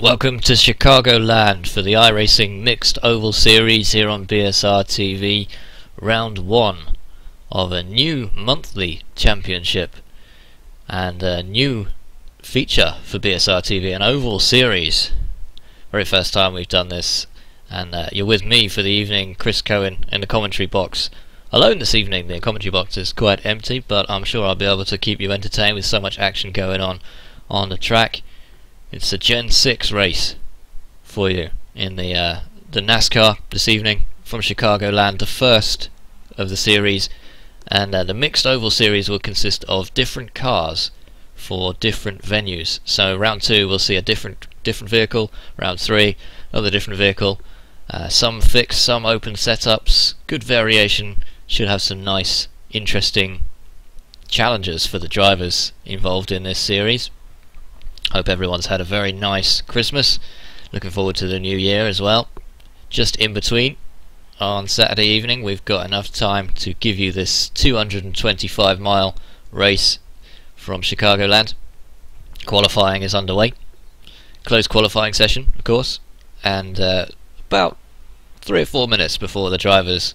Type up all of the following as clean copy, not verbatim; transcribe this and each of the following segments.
Welcome to Chicagoland for the iRacing Mixed Oval Series here on BSRtv, round 1 of a new monthly championship and a new feature for BSRtv, an oval series. Very first time we've done this, and you're with me for the evening, Chris Cohen, in the commentary box. Alone this evening. The commentary box is quite empty, but I'm sure I'll be able to keep you entertained with so much action going on the track. It's a Gen 6 race for you in the Nascar this evening from Chicagoland, the first of the series, and the mixed oval series will consist of different cars for different venues. So round 2 we'll see a different vehicle, round 3 another different vehicle, some fixed, some open setups, good variation, should have some nice interesting challenges for the drivers involved in this series. Hope everyone's had a very nice Christmas. Looking forward to the new year as well. Just in between, on Saturday evening, we've got enough time to give you this 225-mile race from Chicagoland. Qualifying is underway. Closed qualifying session, of course. And about 3 or 4 minutes before the drivers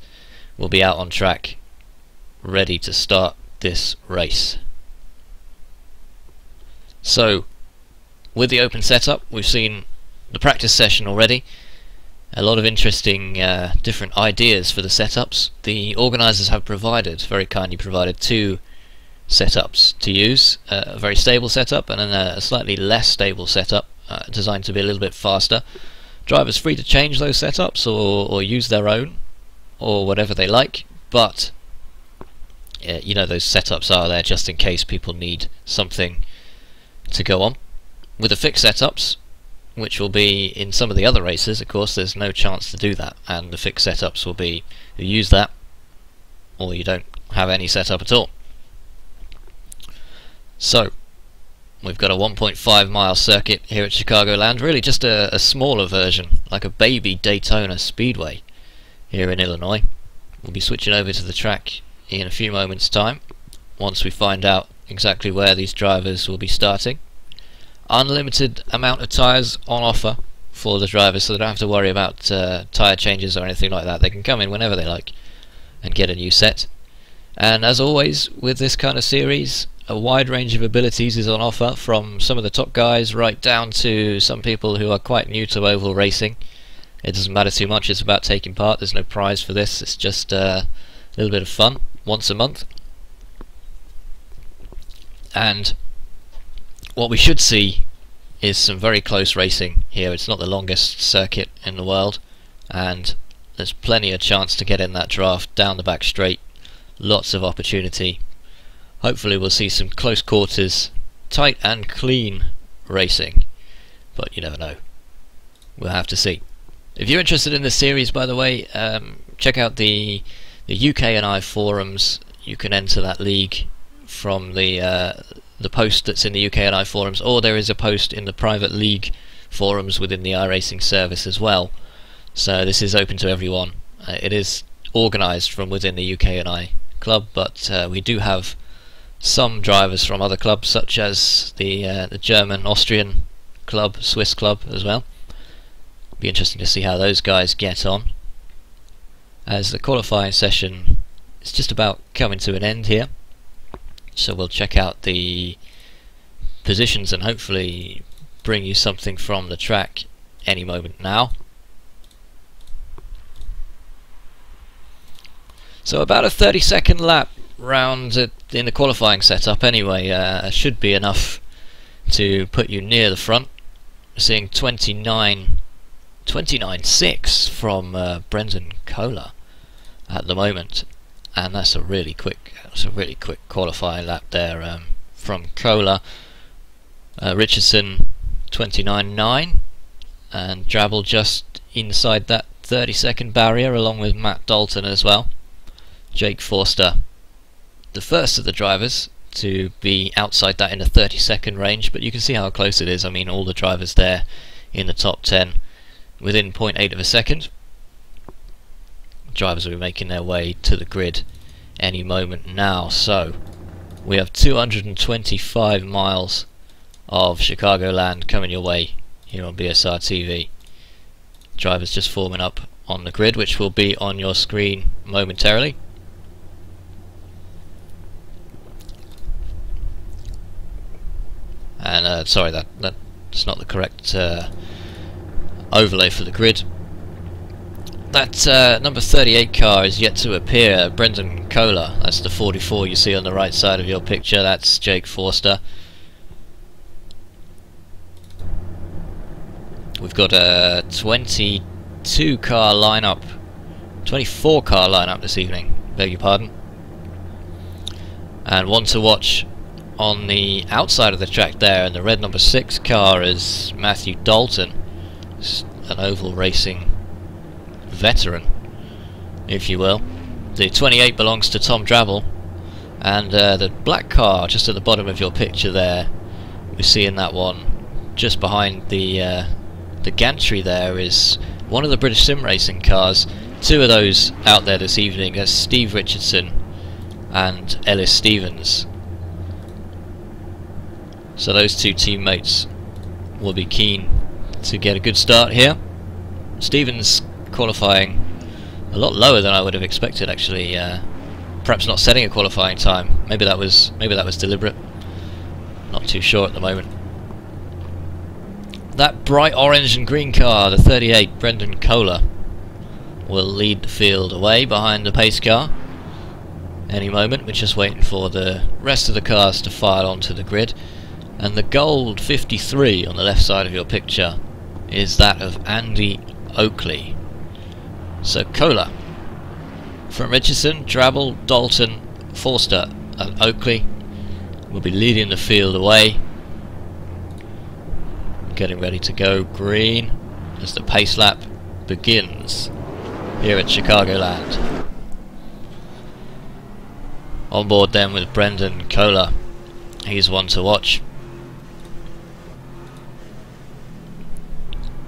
will be out on track, ready to start this race. So, with the open setup, we've seen the practice session already. A lot of interesting different ideas for the setups. The organisers have very kindly provided 2 setups to use. A very stable setup and then a slightly less stable setup designed to be a little bit faster. Drivers free to change those setups or use their own or whatever they like, but you know, those setups are there just in case people need something to go on. With the fixed setups, which will be in some of the other races, of course, there's no chance to do that, and the fixed setups will be you use that or you don't have any setup at all. So we've got a 1.5 mile circuit here at Chicagoland, really just a smaller version, like a baby Daytona Speedway here in Illinois. We'll be switching over to the track in a few moments time once we find out exactly where these drivers will be starting. Unlimited amount of tyres on offer for the drivers, so they don't have to worry about tyre changes or anything like that. They can come in whenever they like and get a new set. And as always with this kind of series, a wide range of abilities is on offer, from some of the top guys right down to some people who are quite new to oval racing. It doesn't matter too much, it's about taking part. There's no prize for this, it's just a little bit of fun once a month. And what we should see is some very close racing here. It's not the longest circuit in the world, and there's plenty of chance to get in that draft down the back straight. Lots of opportunity. Hopefully we'll see some close quarters, tight and clean racing, but you never know. We'll have to see. If you're interested in this series, by the way, check out the UK&I forums. You can enter that league from the post that's in the UK&I forums, or there is a post in the private league forums within the iRacing service as well. So this is open to everyone. It is organised from within the UK&I club, but we do have some drivers from other clubs, such as the German, Austrian club, Swiss club as well. Be interesting to see how those guys get on, as the qualifying session is just about coming to an end here. So we'll check out the positions and hopefully bring you something from the track any moment now. So about a 30-second lap round in the qualifying setup anyway, should be enough to put you near the front. We're seeing 29.6 from Brenden Koehler at the moment, and that's a really quick qualifying lap there from Koehler. Richardson 29.9, and Drabble just inside that 30-second barrier, along with Matt Dalton as well. Jake Forster, the first of the drivers to be outside that in the 30-second range, but you can see how close it is. I mean, all the drivers there in the top 10 within 0.8 of a second. Drivers will be making their way to the grid any moment now. So we have 225 miles of Chicagoland coming your way here on BSRtv. Drivers just forming up on the grid, which will be on your screen momentarily. And sorry, that's not the correct overlay for the grid. That number 38 car is yet to appear, Brenden Koehler. That's the 44 you see on the right side of your picture. That's Jake Forster. We've got a 22 car lineup, 24 car lineup this evening, beg your pardon. And one to watch on the outside of the track there, and the red number 6 car is Matthew Dalton, an oval racing veteran, if you will. The 28 belongs to Tom Drabble, and the black car just at the bottom of your picture there, we're seeing that one just behind the gantry there, is one of the British sim racing cars. Two of those out there this evening. That's Steve Richardson and Ellis Stephens. So those two teammates will be keen to get a good start here. Stephens qualifying a lot lower than I would have expected, actually. Perhaps not setting a qualifying time. Maybe that was deliberate. Not too sure at the moment. That bright orange and green car, the 38 Brenden Koehler, will lead the field away behind the pace car any moment. We're just waiting for the rest of the cars to file onto the grid. And the gold 53 on the left side of your picture is that of Andy Oakley. So Koehler from Richardson, Drabble, Dalton, Forster and Oakley will be leading the field away. Getting ready to go green as the pace lap begins here at Chicagoland. On board then with Brenden Koehler. He's one to watch.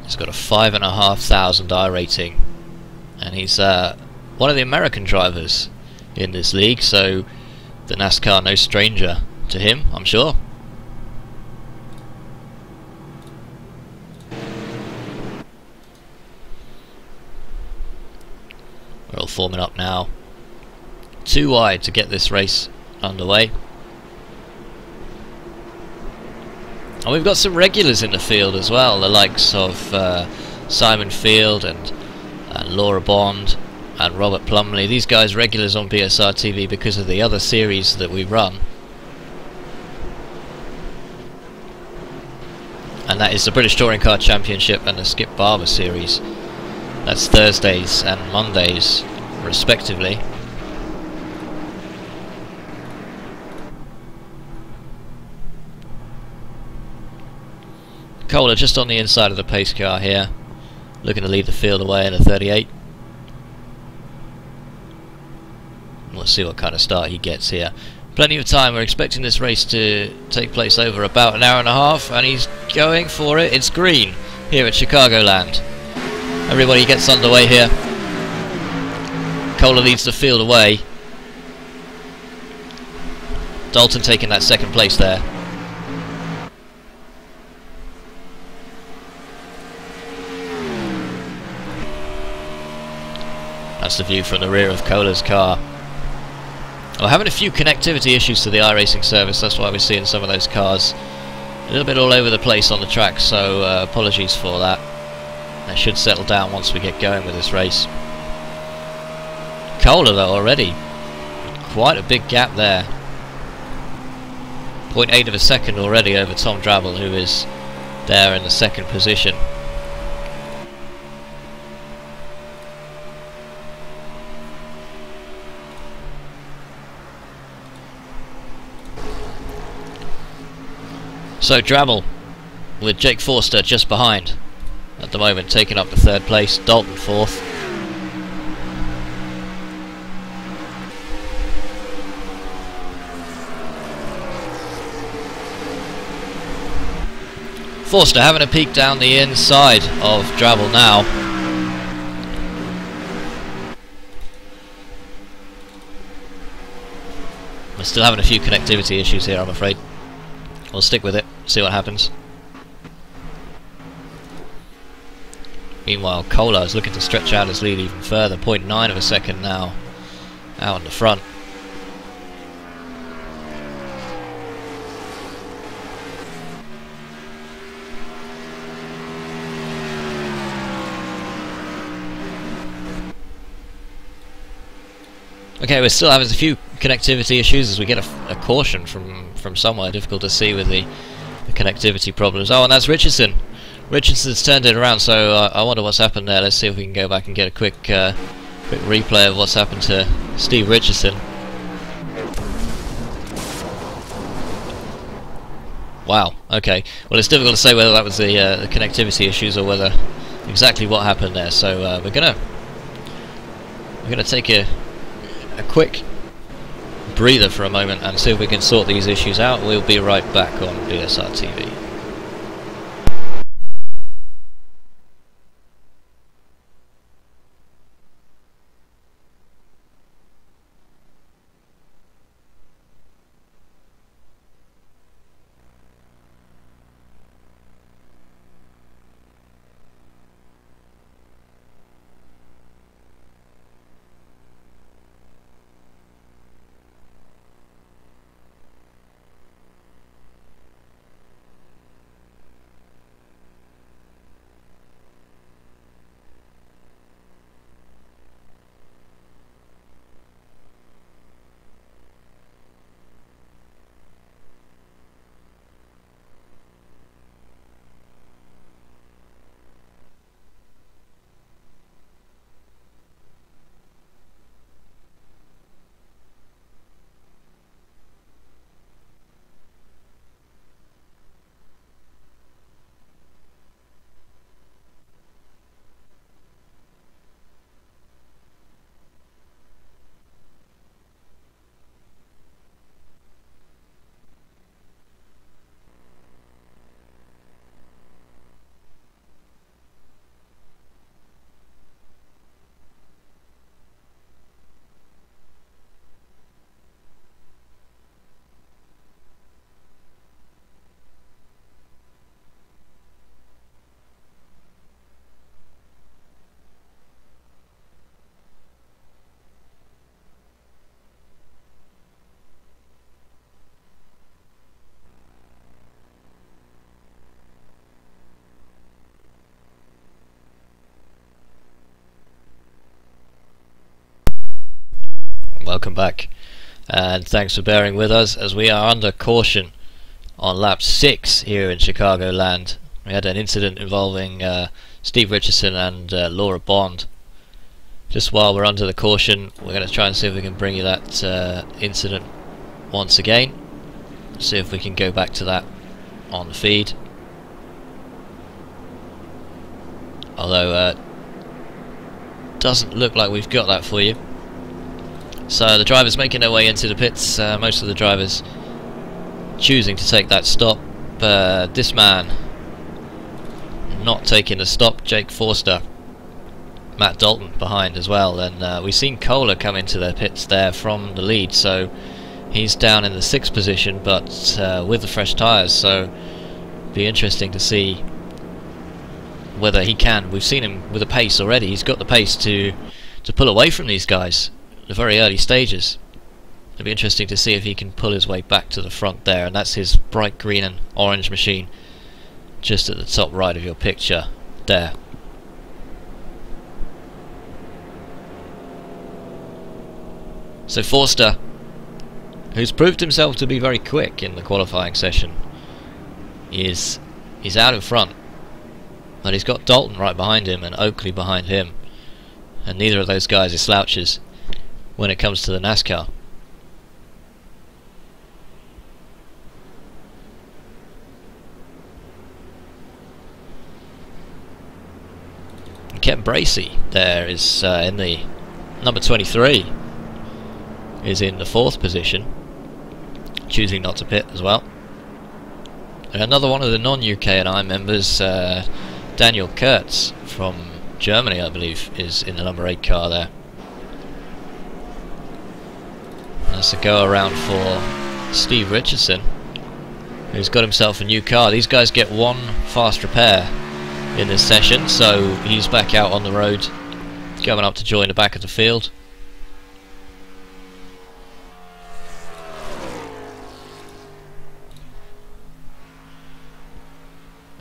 He's got a 5,500 iRating, and he's one of the American drivers in this league, so the NASCAR no stranger to him, I'm sure. We're all forming up now. Too wide to get this race underway. And we've got some regulars in the field as well, the likes of Simon Field and Laura Bond and Robert Plumley. These guys regulars on BSRtv because of the other series that we run. And that is the British Touring Car Championship and the Skip Barber series. That's Thursdays and Mondays respectively. Koehler just on the inside of the pace car here, looking to lead the field away in a 38. We'll see what kind of start he gets here. Plenty of time. We're expecting this race to take place over about an hour and a half, and he's going for it. It's green here at Chicagoland. Everybody gets underway here. Koehler leads the field away. Dalton taking that second place there. That's the view from the rear of Koehler's car. We're having a few connectivity issues to the iRacing service, that's why we're seeing some of those cars a little bit all over the place on the track, so apologies for that. They should settle down once we get going with this race. Koehler though already, quite a big gap there. 0.8 of a second already over Tom Drabble, who is there in the second position. So Drabble with Jake Forster just behind at the moment, taking up the third place. Dalton fourth. Forster having a peek down the inside of Drabble now. We're still having a few connectivity issues here, I'm afraid. We'll stick with it, see what happens. Meanwhile, Koehler is looking to stretch out his lead even further. 0.9 of a second now out in the front. Okay, we're still having a few connectivity issues as we get a caution from somewhere. Difficult to see with the connectivity problems. Oh, and that's Richardson. Richardson's turned it around, so I wonder what's happened there. Let's see if we can go back and get a quick replay of what's happened to Steve Richardson. Wow, okay. Well, it's difficult to say whether that was the connectivity issues or whether exactly what happened there. So we're gonna take a quick breather for a moment and see if we can sort these issues out. We'll be right back on BSRtv. Welcome back, and thanks for bearing with us as we are under caution on lap 6 here in Chicagoland. We had an incident involving Steve Richardson and Laura Bond. Just while we're under the caution, we're going to try and see if we can bring you that incident once again. See if we can go back to that on the feed. Although doesn't look like we've got that for you. So the drivers making their way into the pits, most of the drivers choosing to take that stop. This man not taking the stop, Jake Forster. Matt Dalton behind as well, and we've seen Koehler come into the pits there from the lead, so he's down in the 6th position, but with the fresh tyres, so be interesting to see whether he can. We've seen him with the pace already. He's got the pace to pull away from these guys the very early stages. It'll be interesting to see if he can pull his way back to the front there, and that's his bright green and orange machine just at the top right of your picture there. So Forster, who's proved himself to be very quick in the qualifying session, he's out in front, but he's got Dalton right behind him and Oakley behind him, and neither of those guys are slouches when it comes to the NASCAR. Kenn Bracey there is in the number 23, is in the 4th position, choosing not to pit as well. And another one of the non-UK&I members, Daniel Kurtz from Germany, I believe, is in the number 8 car there. That's a go around for Steve Richardson, who's got himself a new car. These guys get one fast repair in this session, so he's back out on the road, coming up to join the back of the field.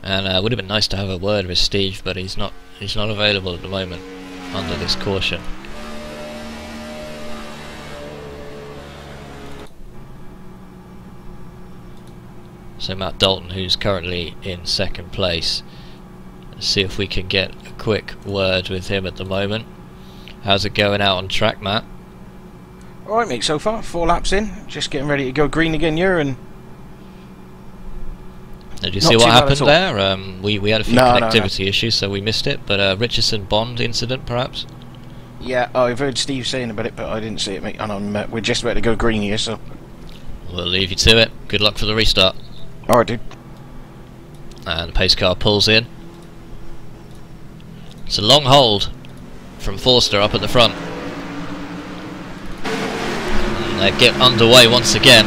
And it would have been nice to have a word with Steve, but he's not available at the moment under this caution. So Matt Dalton, who's currently in second place. Let's see if we can get a quick word with him at the moment. How's it going out on track, Matt? Alright mate, so far, 4 laps in, just getting ready to go green again here, and did you see what happened there? We had a few connectivity issues, so we missed it, but Richardson Bond incident perhaps? Yeah, I've heard Steve saying about it, but I didn't see it mate, and we're just about to go green here, so we'll leave you to it. Good luck for the restart. Alright dude. And the pace car pulls in. It's a long hold from Forster up at the front. And they get underway once again.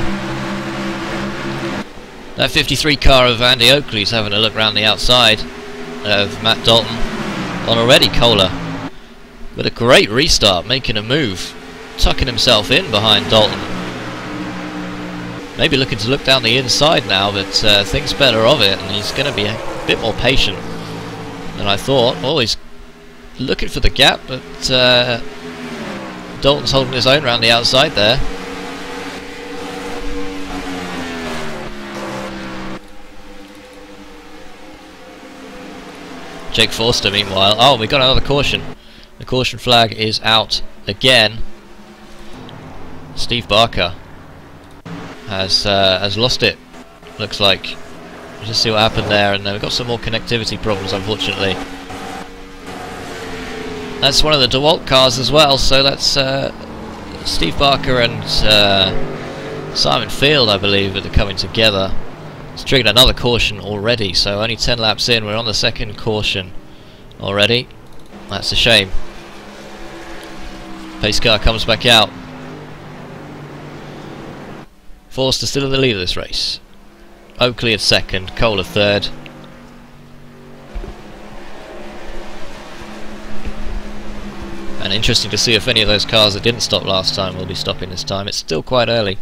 That 53 car of Andy Oakley's having a look round the outside of Matt Dalton on already Koehler. With a great restart, making a move, tucking himself in behind Dalton. Maybe looking to look down the inside now, but thinks better of it, and he's going to be a bit more patient than I thought. Oh, he's looking for the gap, but Dalton's holding his own around the outside there. Jake Forster, meanwhile. Oh, we got another caution. The caution flag is out again. Steve Barker has lost it, looks like. We'll just see what happened there, and we've got some more connectivity problems, unfortunately. That's one of the DeWalt cars as well, so that's Steve Barker and Simon Field, I believe, that are coming together. It's triggered another caution already, so only 10 laps in, we're on the second caution already. That's a shame. Pace car comes back out. Forster still in the lead of this race. Oakley at second, Koehler third. And interesting to see if any of those cars that didn't stop last time will be stopping this time. It's still quite early.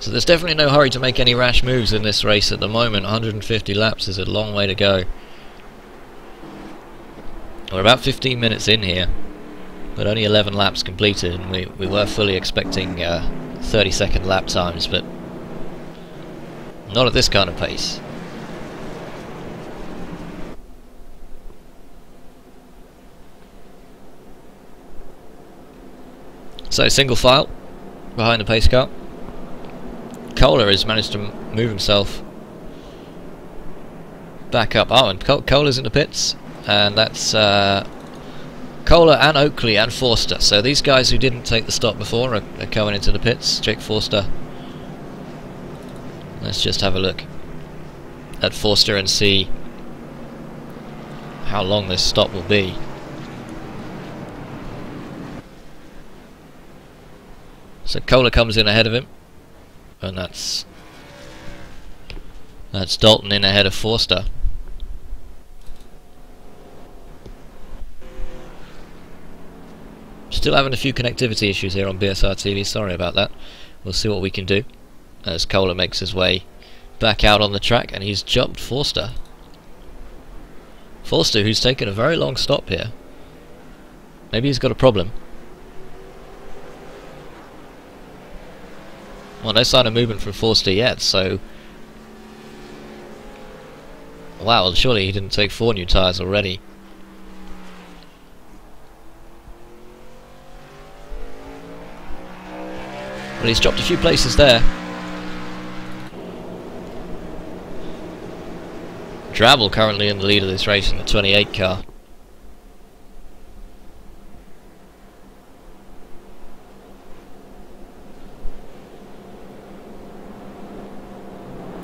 So there's definitely no hurry to make any rash moves in this race at the moment. 150 laps is a long way to go. We're about 15 minutes in here, but only 11 laps completed, and we were fully expecting 30-second lap times, but not at this kind of pace. So single file behind the pace car. Koehler has managed to move himself back up. Oh, and Koehler's in the pits, and that's Koehler and Oakley and Forster. So these guys who didn't take the stop before are coming into the pits. Jake Forster. Let's just have a look at Forster and see how long this stop will be. So Koehler comes in ahead of him. And that's Dalton in ahead of Forster. Still having a few connectivity issues here on BSRtv, sorry about that. We'll see what we can do as Koehler makes his way back out on the track, and he's jumped Forster. Forster, who's taken a very long stop here. Maybe he's got a problem. Well, no sign of movement from Forster yet, so... Wow, surely he didn't take 4 new tyres already. Well, he's dropped a few places there. Drabble currently in the lead of this race in the 28 car.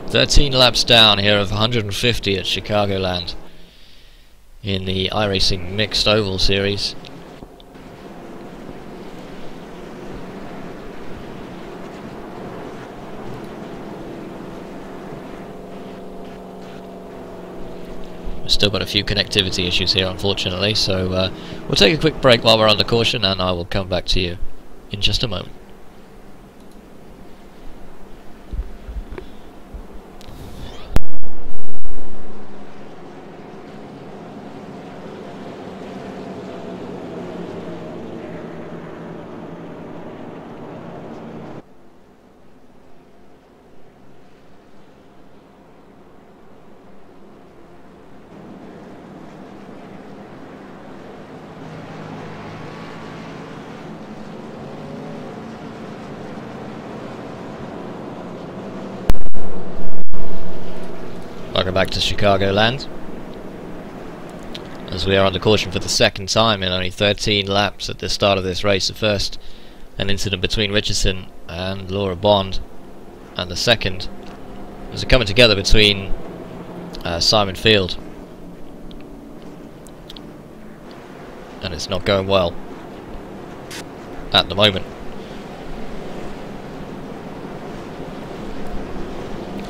"13 laps down here of 150 at Chicagoland. in the iRacing Mixed Oval Series. We've still got a few connectivity issues here, unfortunately, so we'll take a quick break while we're under caution, and I will come back to you in just a moment. Welcome back to Chicagoland, as we are under caution for the second time in only 13 laps at the start of this race. The first, an incident between Richardson and Laura Bond, and the second was a coming together between Simon Field, and it's not going well at the moment.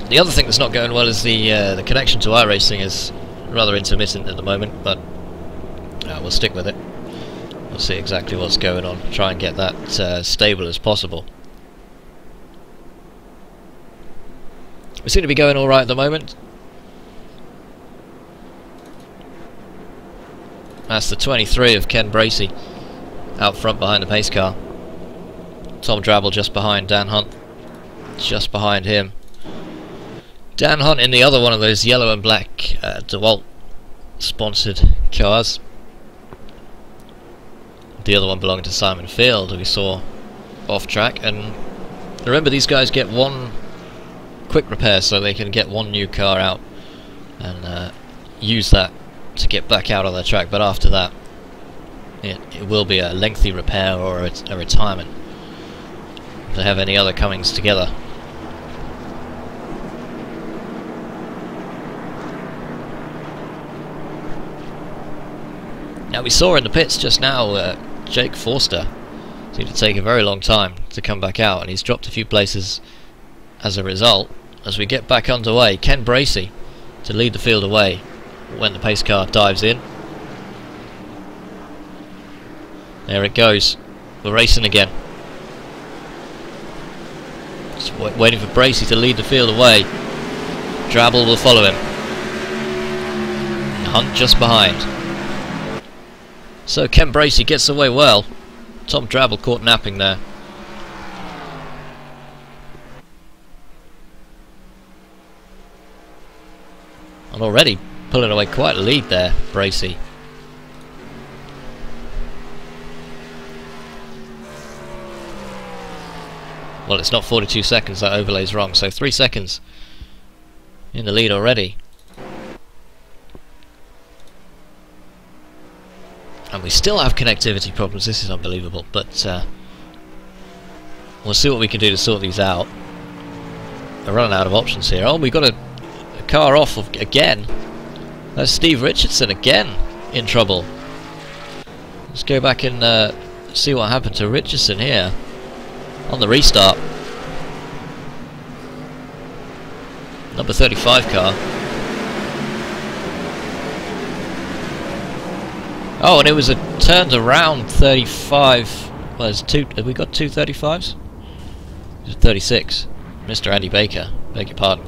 The other thing that's not going well is the connection to iRacing is rather intermittent at the moment, but we'll stick with it. We'll see exactly what's going on, try and get that stable as possible. We seem to be going alright at the moment. That's the 23 of Kenn Bracey out front behind the pace car. Tom Drabble just behind Dan Hunt, just behind him. Dan Hunt in the other one of those yellow and black DeWalt sponsored cars. The other one belonging to Simon Field, who we saw off track. And remember, these guys get one quick repair so they can get one new car out and use that to get back out on the track. But after that, it will be a lengthy repair or a retirement if they have any other comings together. Now, we saw in the pits just now Jake Forster seemed to take a very long time to come back out, and he's dropped a few places as a result. As we get back underway, Kenn Bracey to lead the field away when the pace car dives in. There it goes. We're racing again. Just waiting for Bracey to lead the field away. Drabble will follow him. And Hunt just behind. So Kenn Bracey gets away well. Tom Drabble caught napping there. And already pulling away quite a lead there, Bracey. Well, it's not 42 seconds, that overlay's wrong, so 3 seconds in the lead already. And we still have connectivity problems. This is unbelievable, but we'll see what we can do to sort these out. We're running out of options here. Oh, we've got a car off again. That's Steve Richardson again in trouble. Let's go back and see what happened to Richardson here on the restart. Number 35 car. Oh, and it was a turned around 35. Well, there's two. Have we got two 35s? It's 36. Mr. Andy Baker. Beg your pardon.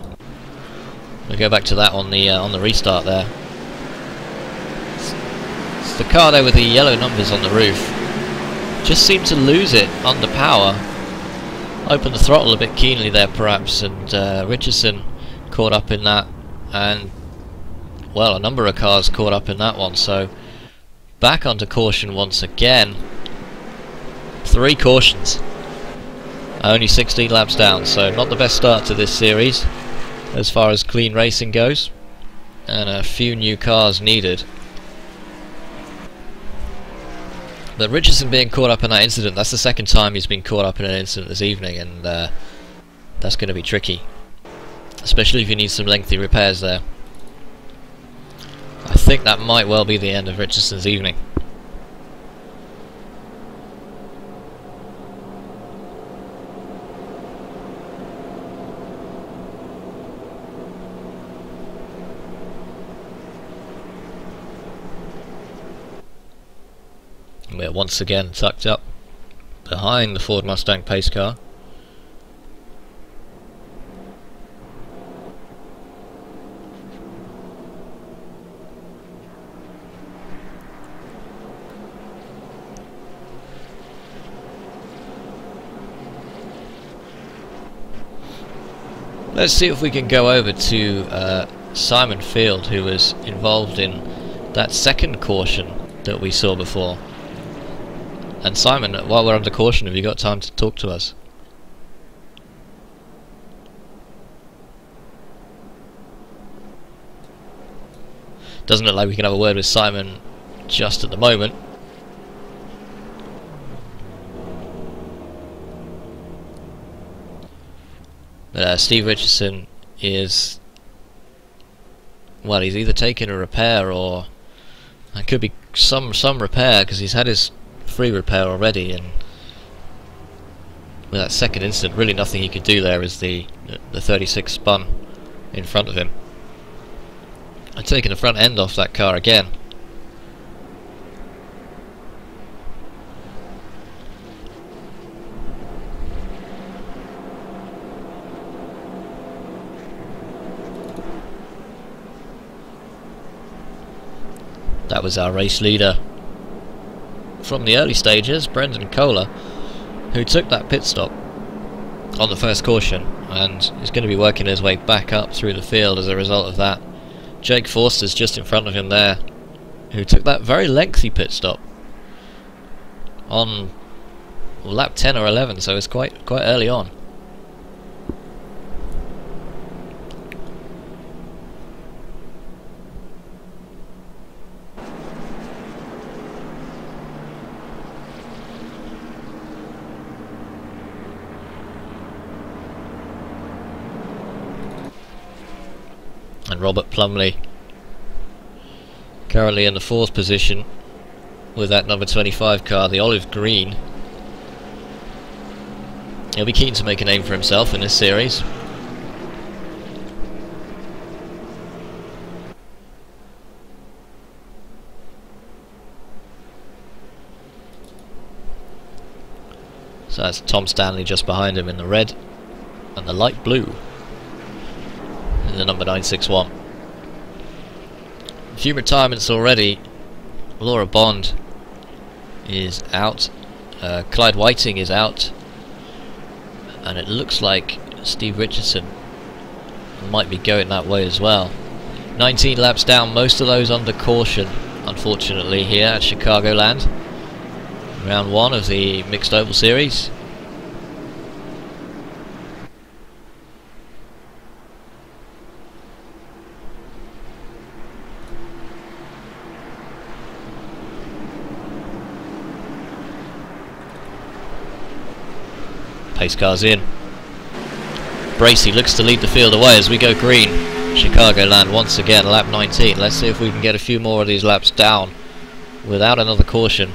We'll go back to that on the restart there. It's the car there with the yellow numbers on the roof. Just seemed to lose it under power. Opened the throttle a bit keenly there, perhaps, and Richardson caught up in that, and well, a number of cars caught up in that one. So back onto caution once again. 3 cautions. Only 16 laps down, so not the best start to this series as far as clean racing goes, and a few new cars needed. But Richardson being caught up in that incident, that's the second time he's been caught up in an incident this evening, and that's going to be tricky, especially if you need some lengthy repairs there. I think that might well be the end of Richardson's evening. We're once again tucked up behind the Ford Mustang pace car. Let's see if we can go over to Simon Field, who was involved in that second caution that we saw before. And Simon, while we're under caution, have you got time to talk to us? Doesn't look like we can have a word with Simon just at the moment. But Steve Richardson is, well, he's either taking a repair, or it could be some repair, because he's had his free repair already, and with that second incident, really nothing he could do there as the 36 spun in front of him. I'm taking the front end off that car again. That was our race leader from the early stages, Brenden Koehler, who took that pit stop on the first caution and is going to be working his way back up through the field as a result of that. Jake Forster's just in front of him there, who took that very lengthy pit stop on lap 10 or 11, so it's quite early on. And Robert Plumley currently in the 4th position with that number 25 car, the olive green. He'll be keen to make a name for himself in this series. So that's Tom Stanley just behind him in the red and the light blue. The number 961. A few retirements already. Laura Bond is out. Clyde Whiting is out. And it looks like Steve Richardson might be going that way as well. 19 laps down, most of those under caution, unfortunately, here at Chicagoland. Round 1 of the Mixed Oval Series. Pace cars in. Bracey looks to lead the field away as we go green. Chicagoland once again, lap 19. Let's see if we can get a few more of these laps down without another caution.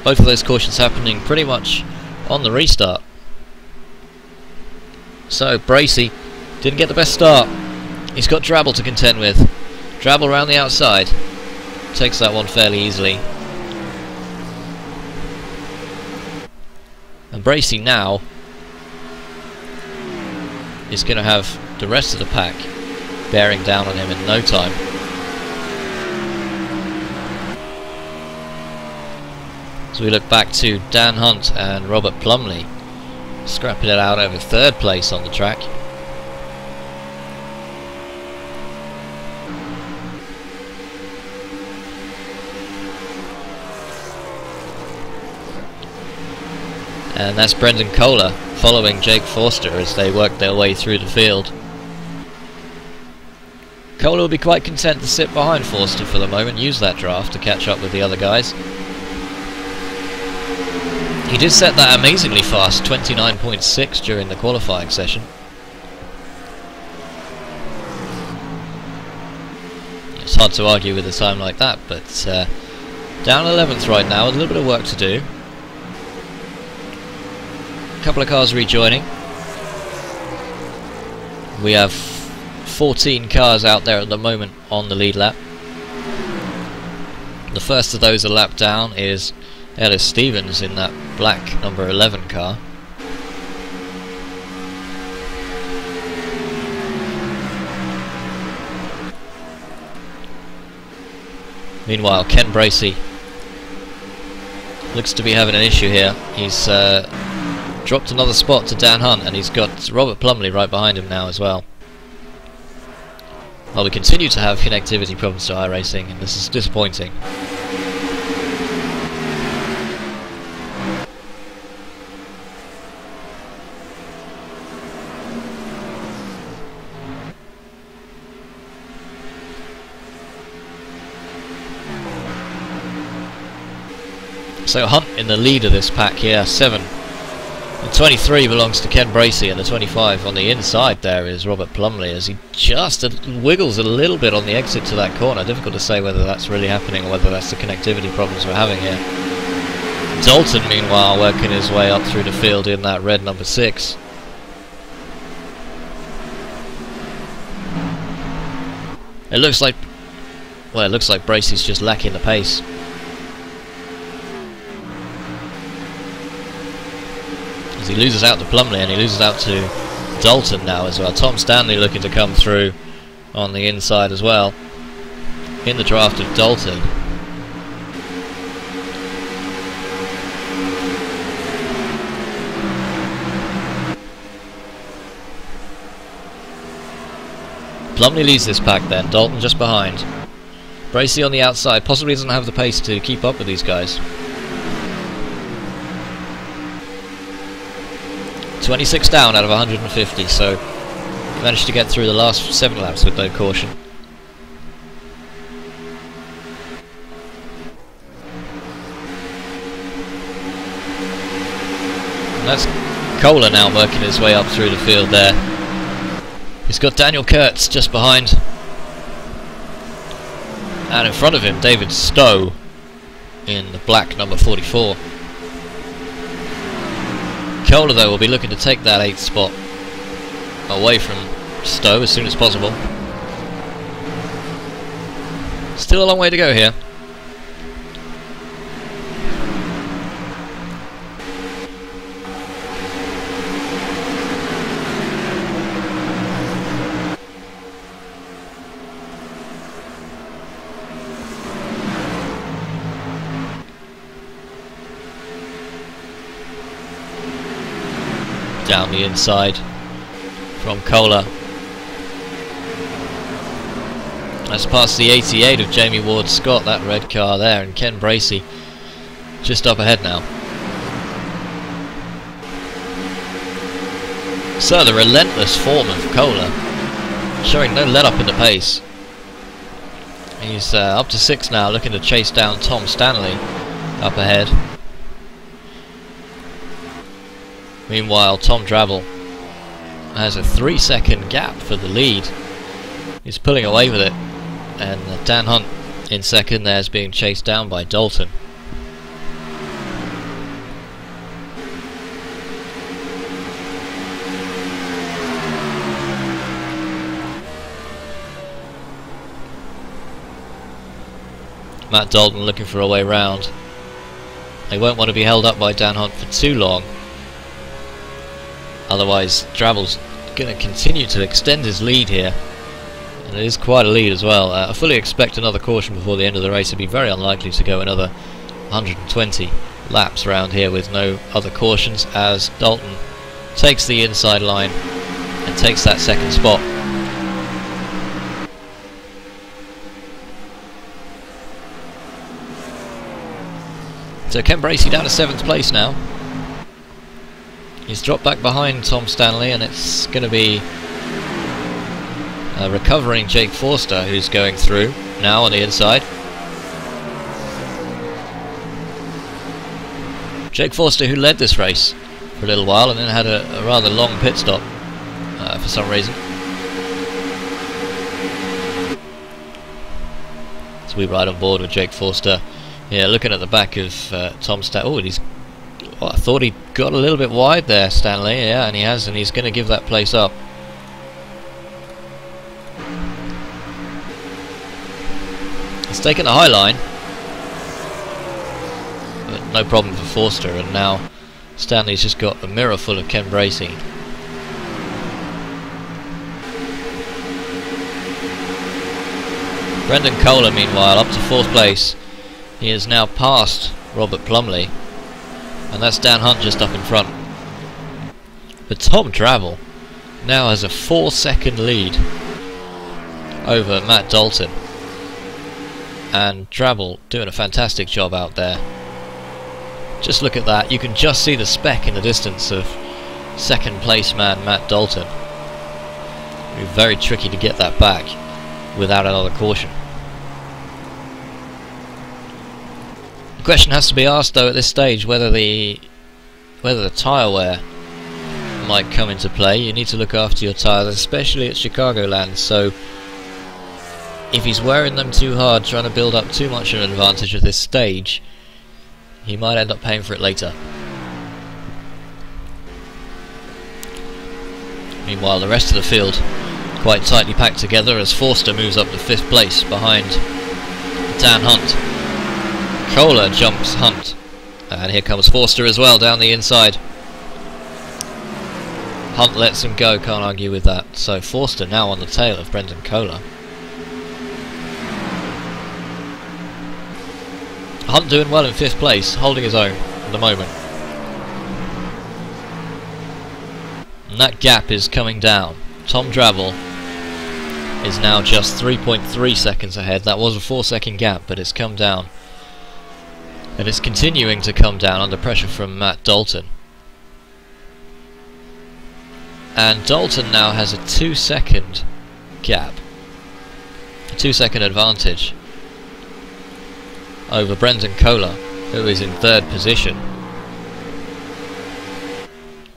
Both of those cautions happening pretty much on the restart. So Bracey didn't get the best start. He's got Drabble to contend with. Drabble around the outside. Takes that one fairly easily. And Bracey now is going to have the rest of the pack bearing down on him in no time. So we look back to Dan Hunt and Robert Plumley scrapping it out over 3rd place on the track. And that's Brenden Koehler following Jake Forster as they work their way through the field. Koehler will be quite content to sit behind Forster for the moment, use that draft to catch up with the other guys. He did set that amazingly fast 29.6 during the qualifying session. Yes, hard to argue with a time like that, but down 11th right now with a little bit of work to do. A couple of cars rejoining. We have 14 cars out there at the moment on the lead lap. The first of those a lap down is Ellis Stephens in that black number 11 car. Meanwhile, Kenn Bracey looks to be having an issue here. He's dropped another spot to Dan Hunt, and he's got Robert Plumley right behind him now as well. Well, we continue to have connectivity problems to iRacing, and this is disappointing. So Hunt in the lead of this pack here, 7. The 23 belongs to Kenn Bracey, and the 25 on the inside there is Robert Plumley, as he just wiggles a little bit on the exit to that corner. Difficult to say whether that's really happening or whether that's the connectivity problems we're having here. Dalton, meanwhile, working his way up through the field in that red number 6. It looks like Bracey's just lacking the pace. As he loses out to Plumley, and he loses out to Dalton now as well. Tom Stanley looking to come through on the inside as well, in the draft of Dalton. Plumley leads this pack then, Dalton just behind. Bracey on the outside, possibly doesn't have the pace to keep up with these guys. 26 down out of 150, so managed to get through the last 7 laps with no caution. And that's Koehler now working his way up through the field there. He's got Daniel Kurtz just behind, and in front of him David Stowe in the black number 44. Koehler though will be looking to take that 8th spot away from Stowe as soon as possible. Still a long way to go here. Down the inside from Koehler. That's past the 88 of Jamie Ward-Scott, that red car there, and Kenn Bracey just up ahead now. So the relentless form of Koehler, showing no let up in the pace. He's up to 6 now, looking to chase down Tom Stanley up ahead. Meanwhile, Tom Drabble has a 3-second gap for the lead. He's pulling away with it, and Dan Hunt in second there is being chased down by Dalton. Matt Dalton looking for a way round. They won't want to be held up by Dan Hunt for too long. Otherwise, Drabble's going to continue to extend his lead here, and it is quite a lead as well. I fully expect another caution before the end of the race. It'd be very unlikely to go another 120 laps around here with no other cautions, as Dalton takes the inside line and takes that 2nd spot. So Kenn Bracey down to 7th place now. He's dropped back behind Tom Stanley, and it's going to be recovering Jake Forster who's going through now on the inside. Jake Forster, who led this race for a little while and then had a rather long pit stop for some reason. So we ride on board with Jake Forster. Yeah, looking at the back of Tom Stanley. Oh, and he's... I thought he got a little bit wide there, Stanley. Yeah, and he has, and he's going to give that place up. He's taken the high line, but no problem for Forster, and now Stanley's just got a mirror full of Kenn Bracey. Brenden Koehler, meanwhile, up to 4th place. He has now passed Robert Plumley, and that's Dan Hunt just up in front. But Tom Drabble now has a 4-second lead over Matt Dalton. And Drabble doing a fantastic job out there. Just look at that, you can just see the speck in the distance of 2nd place man Matt Dalton. It'll be very tricky to get that back without another caution. The question has to be asked though at this stage whether the tyre wear might come into play. You need to look after your tyres, especially at Chicagoland, so if he's wearing them too hard, trying to build up too much of an advantage at this stage, he might end up paying for it later. Meanwhile, the rest of the field quite tightly packed together as Forster moves up to 5th place behind Dan Hunt. Koehler jumps Hunt, and here comes Forster as well down the inside. Hunt lets him go, can't argue with that. So Forster now on the tail of Brenden Koehler. Hunt doing well in 5th place, holding his own at the moment. And that gap is coming down. Tom Drabble is now just 3.3 seconds ahead. That was a 4-second gap, but it's come down. And it's continuing to come down under pressure from Matt Dalton. And Dalton now has a 2-second gap. A 2-second advantage over Brenden Koehler, who is in 3rd position.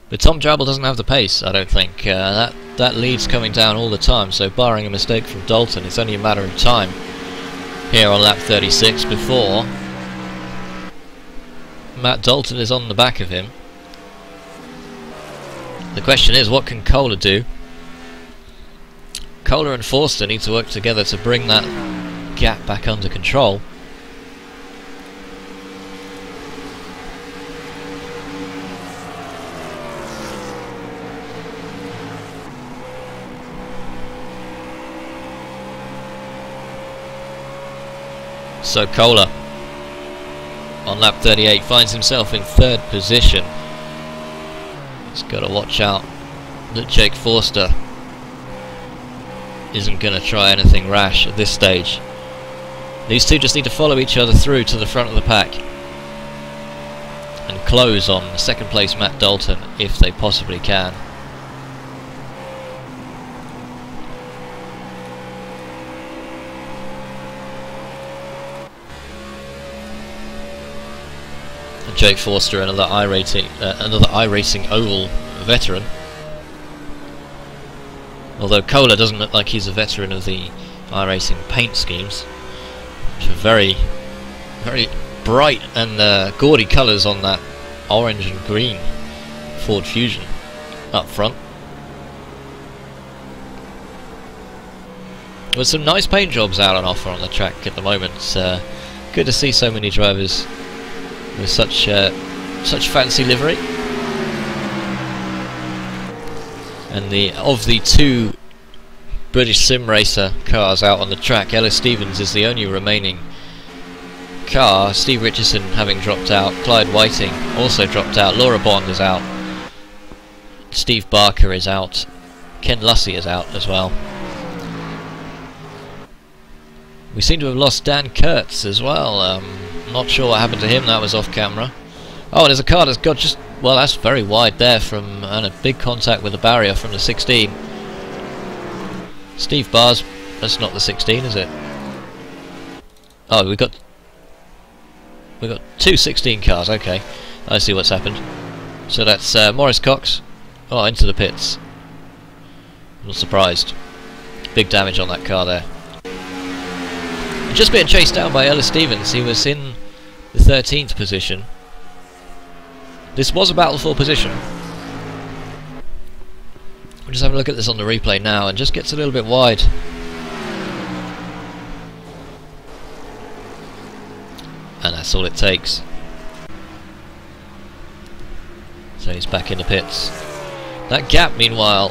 But Tom Drabble doesn't have the pace, I don't think. That lead's coming down all the time, so barring a mistake from Dalton, it's only a matter of time here on lap 36 before Matt Dalton is on the back of him. The question is, what can Koehler do? Koehler and Forster need to work together to bring that gap back under control. So Koehler on lap 38 finds himself in 3rd position. He's got to watch out that Jake Forster isn't going to try anything rash at this stage. These two just need to follow each other through to the front of the pack and close on 2nd place Matt Dalton if they possibly can. Jake Forster, another iRacing Oval veteran. Although Koehler doesn't look like he's a veteran of the iRacing paint schemes, which are very, very bright and gaudy colours on that orange and green Ford Fusion up front. With some nice paint jobs out on offer on the track at the moment. Good to see so many drivers with such fancy livery. And of the two British sim racer cars out on the track, Ellis Stephens is the only remaining car. Steve Richardson having dropped out, Clyde Whiting also dropped out, Laura Bond is out, Steve Barker is out, Ken Lussey is out as well. We seem to have lost Dan Kurtz as well. Not sure what happened to him, that was off camera. Oh, and there's a car that's got just... well, that's very wide there from... and a big contact with the barrier from the 16. Steve Bars... that's not the 16, is it? Oh, we've got 2 16 cars, okay. I see what's happened. So that's Maurice Cox. Oh, into the pits. I'm not surprised. Big damage on that car there. Just being chased down by Ellis Stephens. He was in the 13th position. This was a battle for position. We'll just have a look at this on the replay now, and just gets a little bit wide. And that's all it takes. So he's back in the pits. That gap, meanwhile,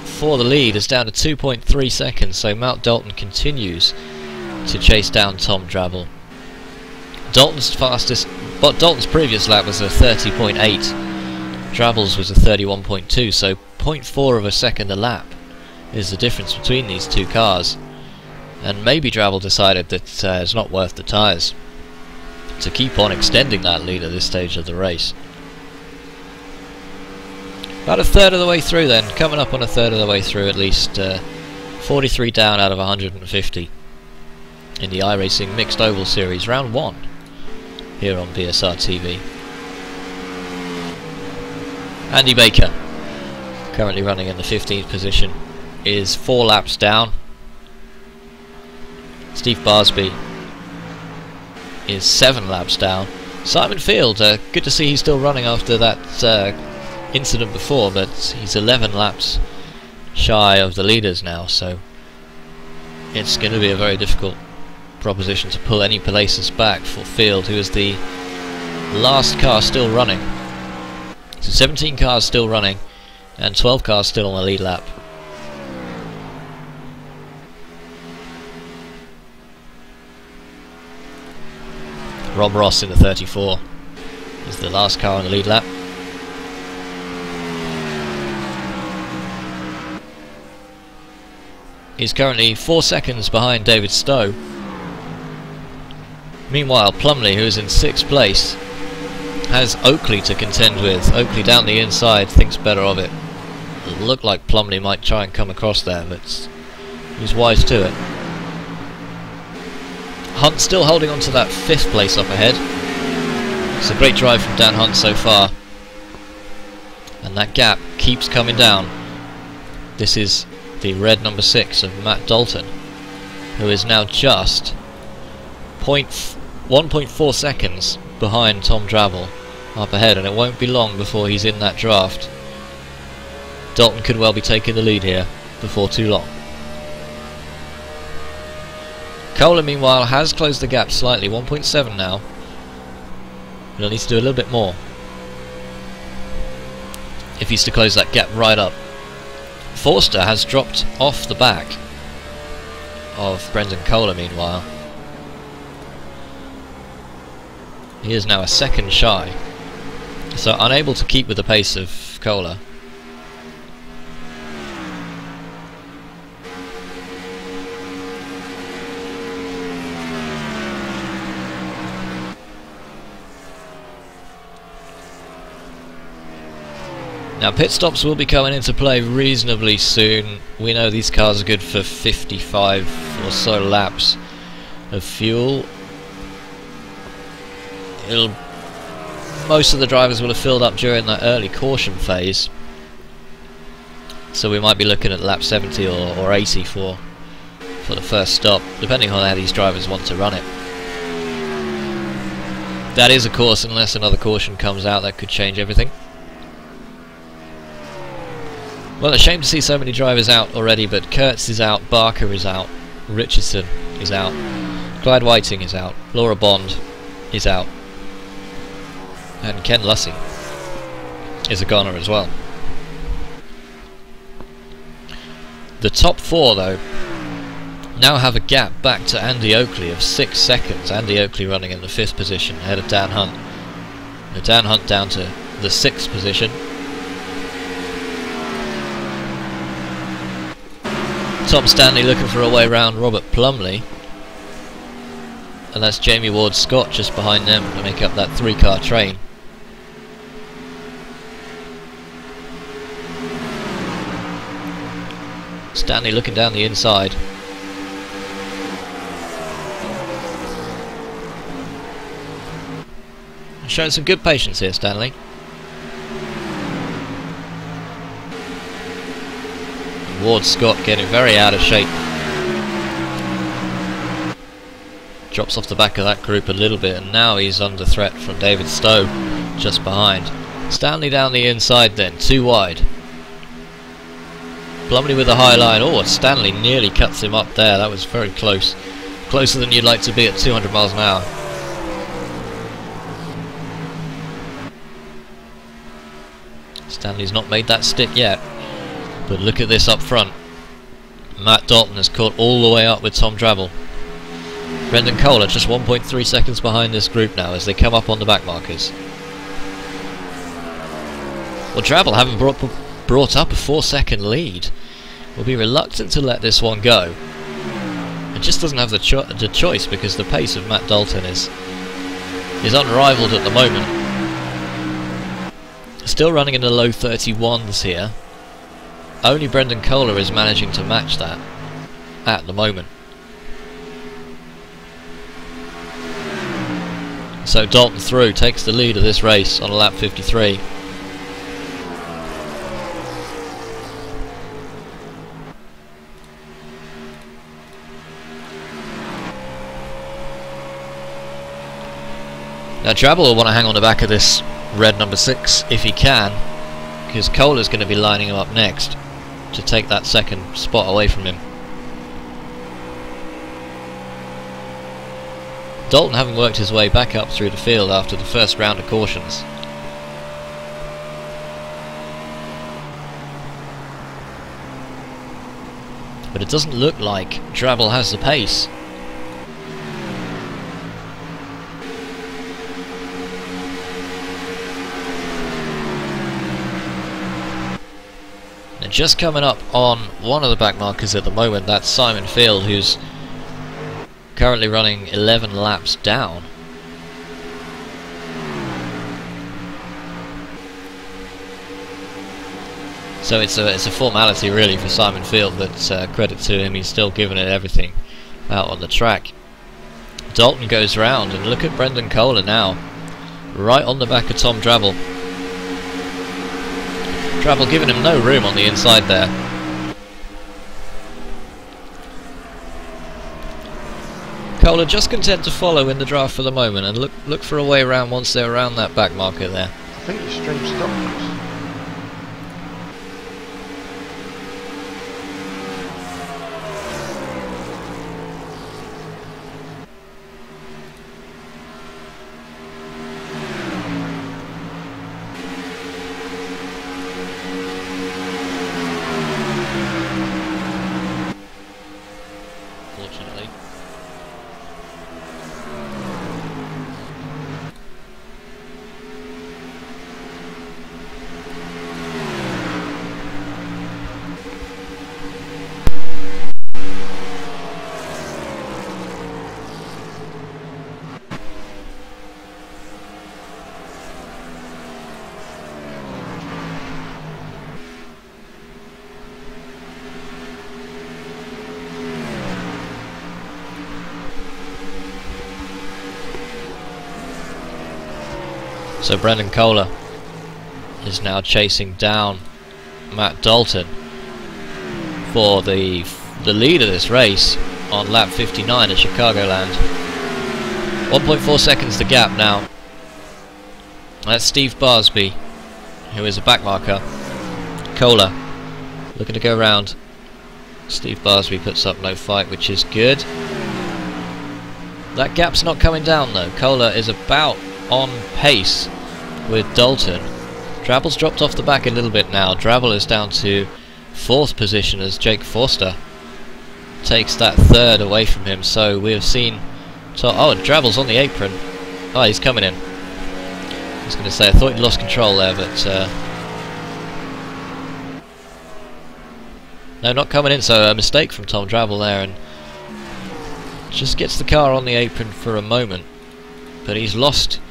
for the lead is down to 2.3 seconds, so Matthew Dalton continues to chase down Tom Drabble. Dalton's previous lap was a 30.8. Drabble's was a 31.2, so 0.4 of a second a lap is the difference between these two cars. And maybe Drabble decided that it's not worth the tyres to keep on extending that lead at this stage of the race. About a third of the way through then, coming up on a third of the way through at least. 43 down out of 150 in the iRacing Mixed Oval Series, round 1 here on BSRtv. Andy Baker, currently running in the 15th position, is 4 laps down. Steve Barsby is 7 laps down. Simon Field, good to see he's still running after that incident before, but he's 11 laps shy of the leaders now, so it's going to be a very difficult proposition to pull any places back for Field, who is the last car still running. So 17 cars still running and 12 cars still on the lead lap. Rob Ross in the 34 is the last car on the lead lap. He's currently 4 seconds behind David Stowe. Meanwhile, Plumley, who is in 6th place, has Oakley to contend with. Oakley down the inside, thinks better of it. It looked like Plumley might try and come across there, but he's wise to it. Hunt still holding on to that 5th place up ahead. It's a great drive from Dan Hunt so far. And that gap keeps coming down. This is the red number 6 of Matthew Dalton, who is now just 1.4 seconds behind Tom Drabble up ahead, and it won't be long before he's in that draft. Dalton could well be taking the lead here before too long. Koehler, meanwhile, has closed the gap slightly, 1.7 now. He'll need to do a little bit more if he's to close that gap right up. Forster has dropped off the back of Brenden Koehler, meanwhile. He is now a second shy, so unable to keep with the pace of Koehler. Now pit stops will be coming into play reasonably soon. We know these cars are good for 55 or so laps of fuel. Most of the drivers will have filled up during that early caution phase, so we might be looking at lap 70 or 80 for the first stop, depending on how these drivers want to run it. That is, of course, unless another caution comes out, that could change everything. Well, a shame to see so many drivers out already, but Kurtz is out, Barker is out, Richardson is out, Clyde Whiting is out, Laura Bond is out, and Ken Lussey is a goner as well. The top 4, though, now have a gap back to Andy Oakley of 6 seconds. Andy Oakley running in the 5th position ahead of Dan Hunt. Now Dan Hunt down to the 6th position. Tom Stanley looking for a way around Robert Plumley, and that's Jamie Ward-Scott just behind them to make up that 3-car train. Stanley looking down the inside. Showing some good patience here, Stanley. Ward-Scott getting very out of shape. Drops off the back of that group a little bit, and now he's under threat from David Stowe just behind. Stanley down the inside then, 2 wide. Plumley with a high line. Oh, Stanley nearly cuts him up there. That was very close. Closer than you'd like to be at 200 miles an hour. Stanley's not made that stick yet. But look at this up front. Matt Dalton has caught all the way up with Tom Drabble. Brenden Koehler just 1.3 seconds behind this group now as they come up on the back markers. Well, Drabble, having brought up a 4-second lead, will be reluctant to let this one go. It just doesn't have the choice, because the pace of Matt Dalton is unrivaled at the moment. Still running in the low 31s here. Only Brenden Koehler is managing to match that at the moment. So Dalton through, takes the lead of this race on lap 53. Now Drabble will want to hang on the back of this red number 6 if he can, because Koehler's going to be lining him up next to take that second spot away from him. Dalton having worked his way back up through the field after the first round of cautions. But it doesn't look like Drabble has the pace. And just coming up on one of the back markers at the moment, that's Simon Field, who's currently running 11 laps down. So it's a formality really for Simon Field, but credit to him, he's still giving it everything out on the track. Dalton goes round, and look at Brenden Koehler now, right on the back of Tom Drabble. Drabble giving him no room on the inside there. Koehler just content to follow in the draft for the moment and look for a way around once they're around that back marker there. I think it's stream stopped. Fortunately. So Brenden Koehler is now chasing down Matt Dalton for the lead of this race on lap 59 at Chicagoland. 1.4 seconds the gap now. That's Steve Barsby, who is a back marker. Koehler looking to go round. Steve Barsby puts up no fight, which is good. That gap's not coming down though. Koehler is about on pace with Dalton. Drabble's dropped off the back a little bit now. Drabble is down to 4th position as Jake Forster takes that 3rd away from him. So we have seen... oh, Drabble's on the apron. Oh, he's coming in. I was going to say, I thought he lost control there, but... no, not coming in, so a mistake from Tom Drabble there, and just gets the car on the apron for a moment. But he's lost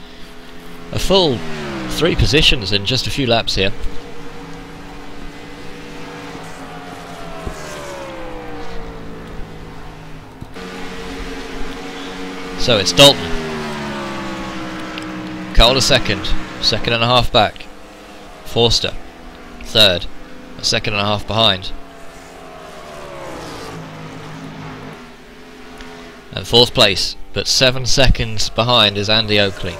a full 3 positions in just a few laps here. So it's Dalton. Koehler second and a half back. Forster 3rd, a second and a half behind. And 4th place but 7 seconds behind is Andy Oakley.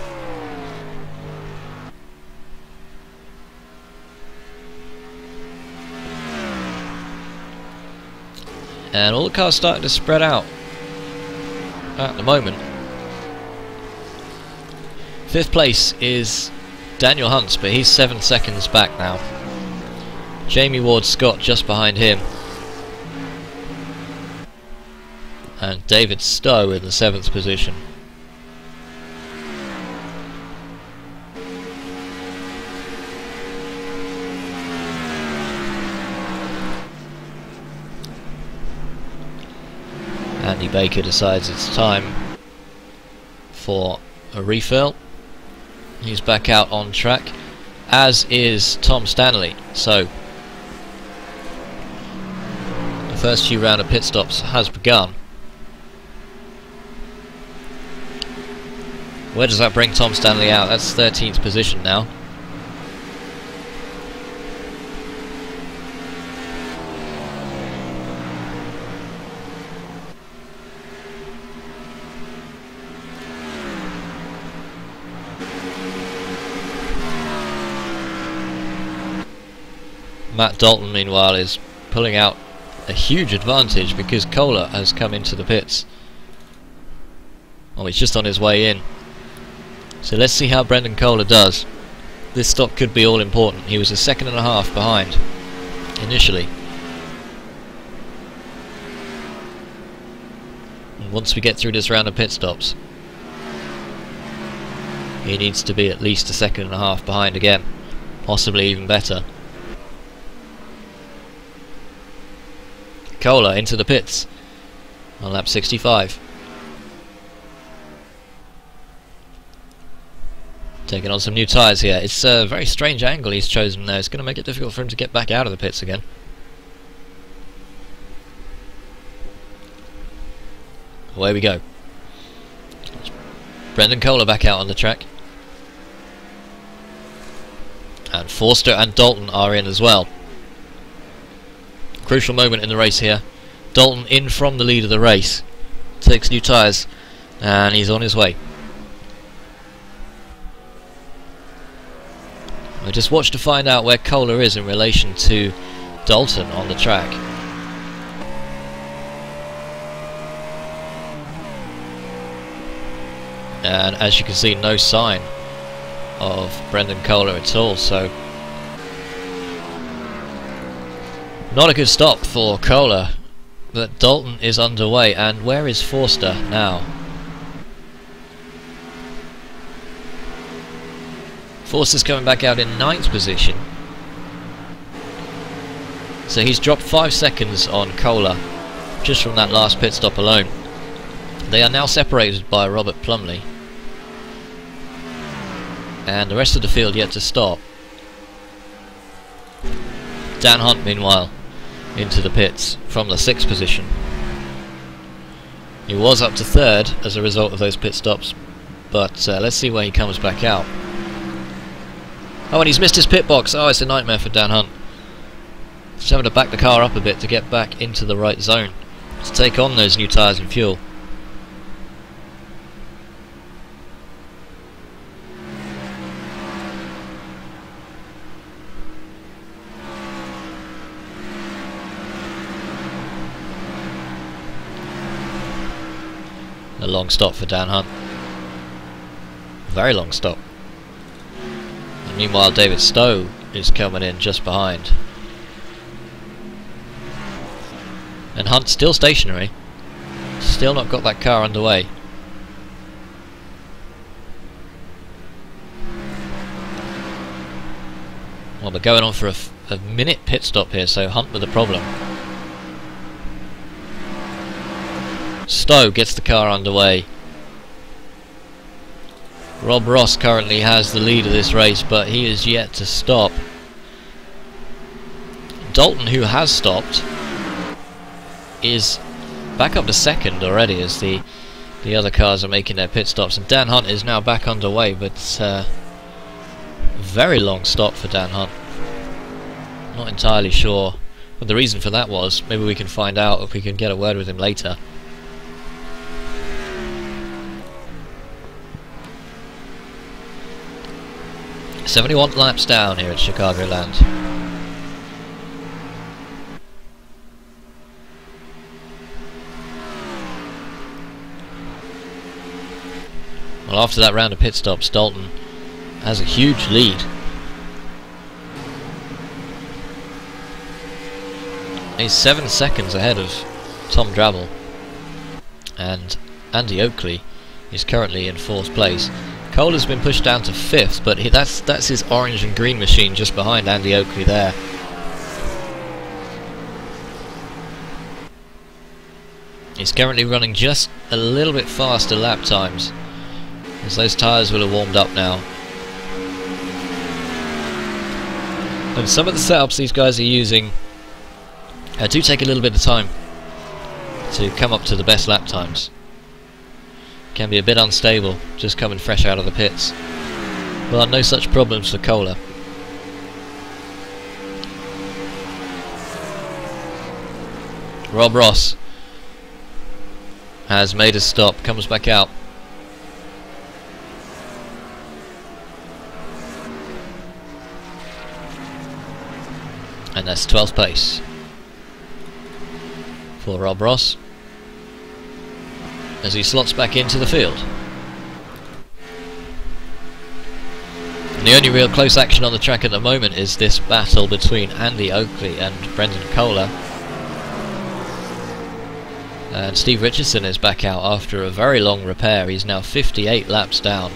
And all the cars starting to spread out at the moment. 5th place is Daniel Hunt, but he's 7 seconds back now. Jamie Ward-Scott just behind him. And David Stowe in the 7th position. Andy Baker decides it's time for a refill. He's back out on track, as is Tom Stanley. So the first few round of pit stops has begun. Where does that bring Tom Stanley out? That's 13th position now. Matt Dalton, meanwhile, is pulling out a huge advantage because Koehler has come into the pits. Oh, he's just on his way in. So let's see how Brenden Koehler does. This stop could be all important. He was a 1.5 seconds behind initially. And once we get through this round of pit stops, he needs to be at least a 1.5 seconds behind again, possibly even better. Koehler into the pits on lap 65. Taking on some new tyres here. It's a very strange angle he's chosen there. It's going to make it difficult for him to get back out of the pits again. Away we go. Brenden Koehler back out on the track. And Forster and Dalton are in as well. Crucial moment in the race here. Dalton in from the lead of the race. Takes new tyres and he's on his way. I just watched to find out where Koehler is in relation to Dalton on the track. And as you can see, no sign of Brenden Koehler at all, so not a good stop for Koehler, but Dalton is underway. And where is Forster now? Forster's coming back out in 9th position. So he's dropped 5 seconds on Koehler just from that last pit stop alone. They are now separated by Robert Plumley. And the rest of the field yet to stop. Dan Hunt, meanwhile, into the pits from the 6th position. He was up to 3rd as a result of those pit stops, but let's see where he comes back out. Oh, and he's missed his pit box. Oh, it's a nightmare for Dan Hunt. Just having to back the car up a bit to get back into the right zone to take on those new tyres and fuel. A long stop for Dan Hunt. Very long stop. And meanwhile, David Stowe is coming in just behind. And Hunt still stationary. Still not got that car underway. Well, we're going on for a minute pit stop here, so Hunt with a problem. Stowe gets the car underway. Rob Ross currently has the lead of this race, but he is yet to stop. Dalton, who has stopped, is back up to 2nd already as the other cars are making their pit stops, and Dan Hunt is now back underway, but very long stop for Dan Hunt. Not entirely sure what the reason for that was. Maybe we can find out if we can get a word with him later. 71 laps down here at Chicagoland. Well, after that round of pit stops, Dalton has a huge lead. He's 7 seconds ahead of Tom Drabble, and Andy Oakley is currently in 4th place. Koehler's been pushed down to 5th, but that's his orange and green machine just behind Andy Oakley there. He's currently running just a little bit faster lap times, as those tyres will have warmed up now. And some of the setups these guys are using do take a little bit of time to come up to the best lap times. Can be a bit unstable just coming fresh out of the pits. Well, no such problems for Koehler. Rob Ross has made a stop, comes back out. And that's 12th place for Rob Ross as he slots back into the field. And the only real close action on the track at the moment is this battle between Andy Oakley and Brenden Koehler. And Steve Richardson is back out after a very long repair. He's now 58 laps down,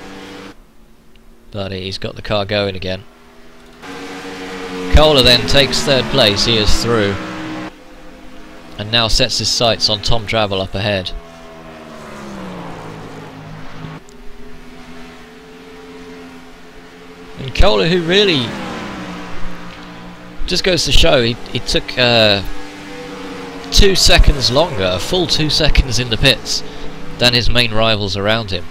but he's got the car going again. Koehler then takes 3rd place, he is through, and now sets his sights on Tom Drabble up ahead. And Koehler, who really just goes to show, he took 2 seconds longer, a full 2 seconds in the pits than his main rivals around him.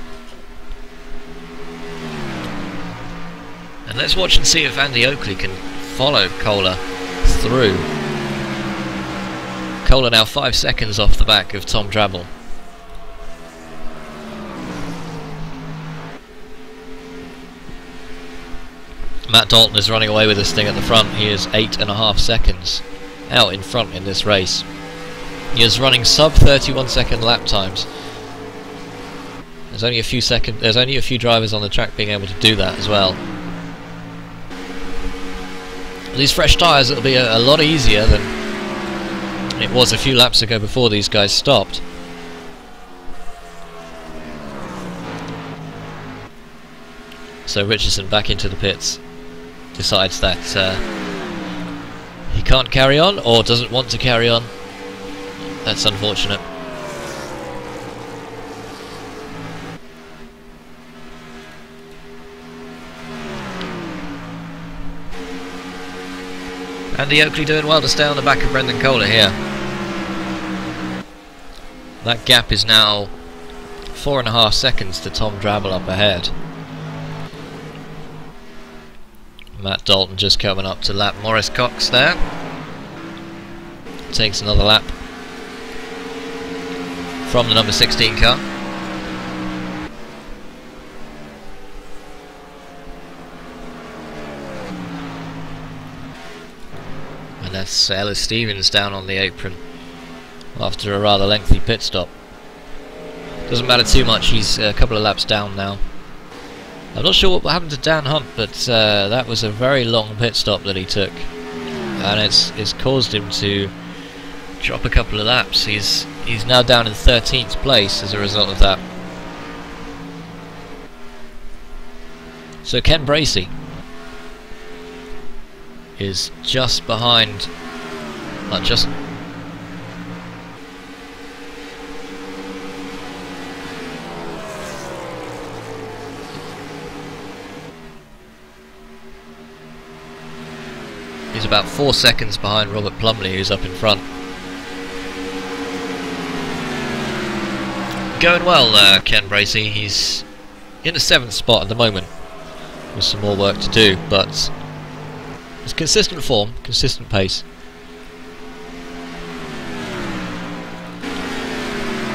And let's watch and see if Andy Oakley can follow Koehler through. Koehler now 5 seconds off the back of Tom Drabble. Matt Dalton is running away with this thing at the front. He is 8.5 seconds out in front in this race. He is running sub 31 second lap times. There's only a few drivers on the track being able to do that as well. These fresh tyres, it'll be a lot easier than it was a few laps ago before these guys stopped. So Richardson back into the pits, decides that he can't carry on, or doesn't want to carry on. That's unfortunate. Andy Oakley doing well to stay on the back of Brenden Koehler here. That gap is now 4.5 seconds to Tom Drabble up ahead. Matt Dalton just coming up to lap Morris Cox there. Takes another lap from the number 16 car. And that's Ellis Stephens down on the apron after a rather lengthy pit stop. Doesn't matter too much, he's a couple of laps down now. I'm not sure what happened to Dan Hunt, but that was a very long pit stop that he took, and it's caused him to drop a couple of laps. He's now down in 13th place as a result of that. So Kenn Bracey is just behind, he's about 4 seconds behind Robert Plumley, who's up in front. Going well, Kenn Bracey. He's in the 7th spot at the moment, with some more work to do, but it's consistent form, consistent pace.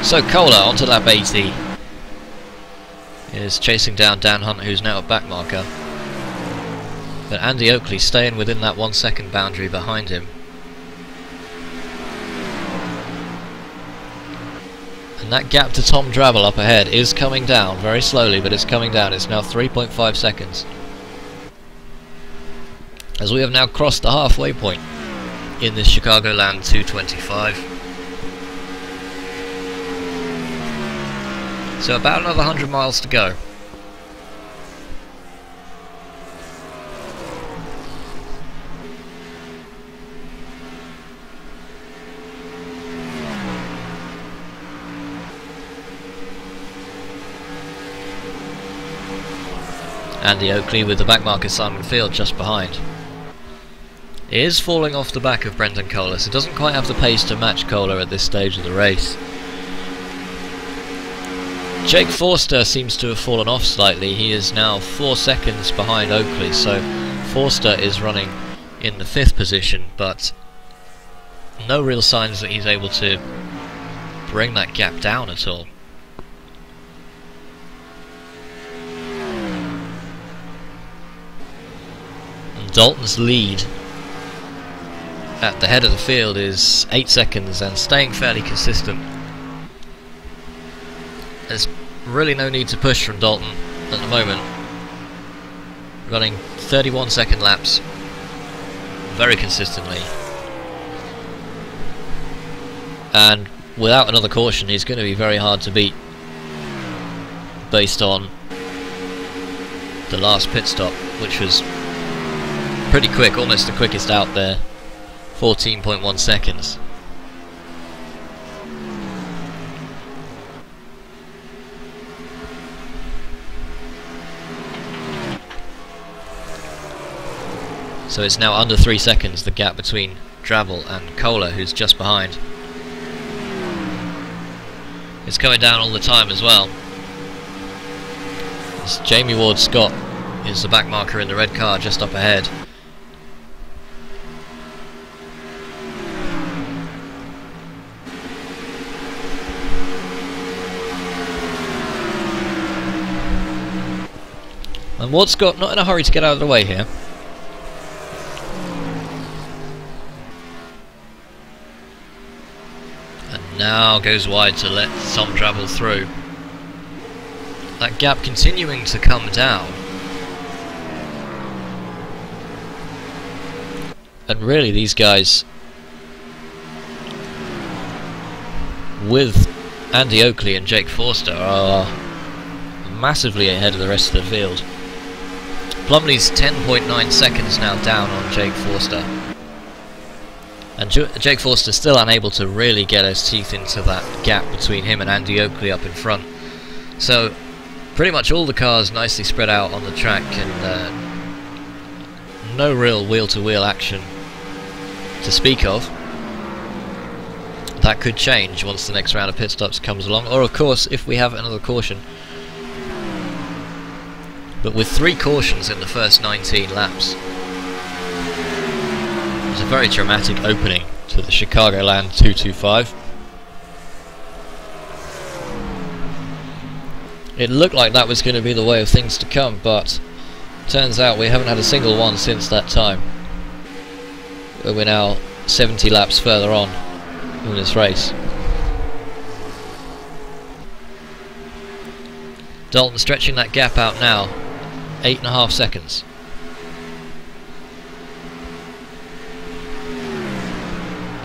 So Koehler onto lap 80 is chasing down Dan Hunt, who's now a back marker. But Andy Oakley staying within that 1 second boundary behind him. And that gap to Tom Drabble up ahead is coming down very slowly, but it's coming down. It's now 3.5 seconds. As we have now crossed the halfway point in this Chicagoland 225. So about another 100 miles to go. Andy Oakley with the backmarker Simon Field just behind. He is falling off the back of Brenden Koehler, so doesn't quite have the pace to match Koehler at this stage of the race. Jake Forster seems to have fallen off slightly. He is now 4 seconds behind Oakley, so Forster is running in the 5th position, but no real signs that he's able to bring that gap down at all. And Dalton's lead at the head of the field is 8 seconds and staying fairly consistent. There's really no need to push from Dalton at the moment. Running 31-second laps very consistently. And without another caution, he's going to be very hard to beat based on the last pit stop, which was pretty quick, almost the quickest out there. 14.1 seconds. So it's now under 3 seconds, the gap between Drabble and Koehler, who's just behind. It's coming down all the time as well. As Jamie Ward-Scott is the back marker in the red car just up ahead. And Ward-Scott not in a hurry to get out of the way here. And now goes wide to let Tom Drabble through. That gap continuing to come down. And really these guys, with Andy Oakley and Jake Forster, are massively ahead of the rest of the field. Plumley's 10.9 seconds now down on Jake Forster. And Jake Forster still unable to really get his teeth into that gap between him and Andy Oakley up in front. So pretty much all the cars nicely spread out on the track, and no real wheel-to-wheel action to speak of. That could change once the next round of pit stops comes along, or of course if we have another caution. But with 3 cautions in the first 19 laps, it's a very dramatic opening to the Chicagoland 225. It looked like that was going to be the way of things to come, but turns out we haven't had a single one since that time. We're now 70 laps further on in this race. Dalton stretching that gap out now. 8.5 seconds.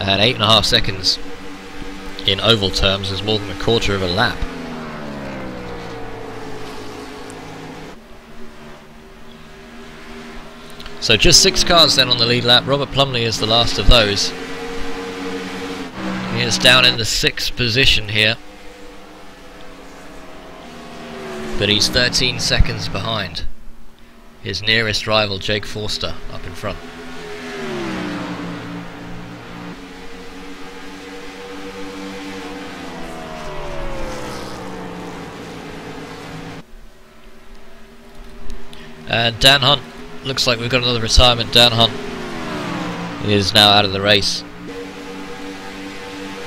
And 8.5 seconds in oval terms is more than a quarter of a lap. So just 6 cars then on the lead lap. Robert Plumley is the last of those. He is down in the 6th position here, but he's 13 seconds behind his nearest rival, Jake Forster, up in front. And Dan Hunt, looks like we've got another retirement. Dan Hunt is now out of the race.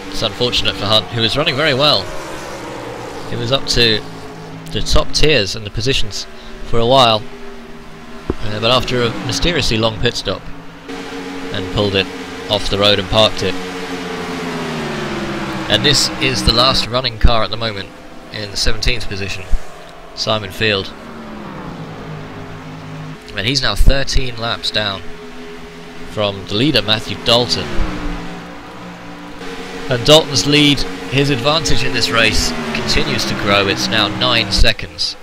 It's unfortunate for Hunt, who was running very well. He was up to the top tiers in the positions for a while, But after a mysteriously long pit stop, and pulled it off the road and parked it. And this is the last running car at the moment in the 17th position, Simon Field. And he's now 13 laps down from the leader, Matthew Dalton. And Dalton's lead, his advantage in this race, continues to grow. It's now 9 seconds.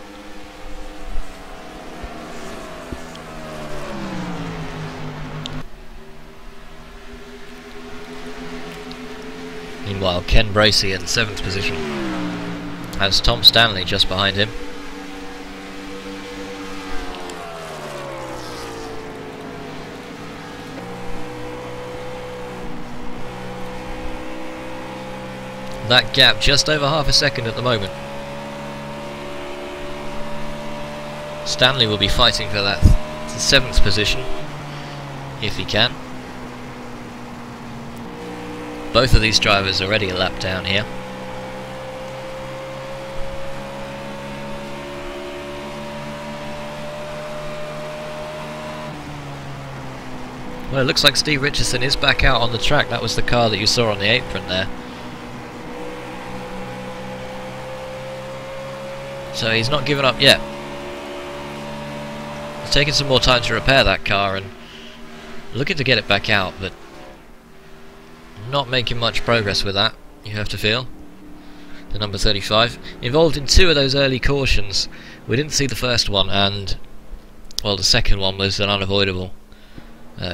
Meanwhile, Kenn Bracey in 7th position has Tom Stanley just behind him. That gap just over half a second at the moment. Stanley will be fighting for that 7th position if he can. Both of these drivers are already a lap down here. Well, it looks like Steve Richardson is back out on the track. That was the car that you saw on the apron there. So he's not given up yet. He's taking some more time to repair that car and looking to get it back out, but not making much progress with that, you have to feel. The number 35, involved in 2 of those early cautions. We didn't see the first one, and well, the second one was an unavoidable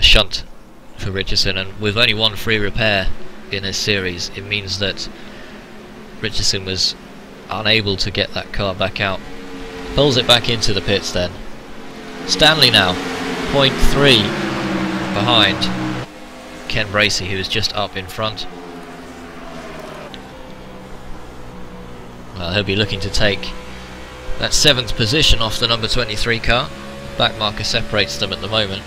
shunt for Richardson, and with only 1 free repair in this series, it means that Richardson was unable to get that car back out. Pulls it back into the pits then. Stanley now 0.3 behind Kenn Bracey, who is just up in front. Well, he'll be looking to take that 7th position off the number 23 car. Back marker separates them at the moment.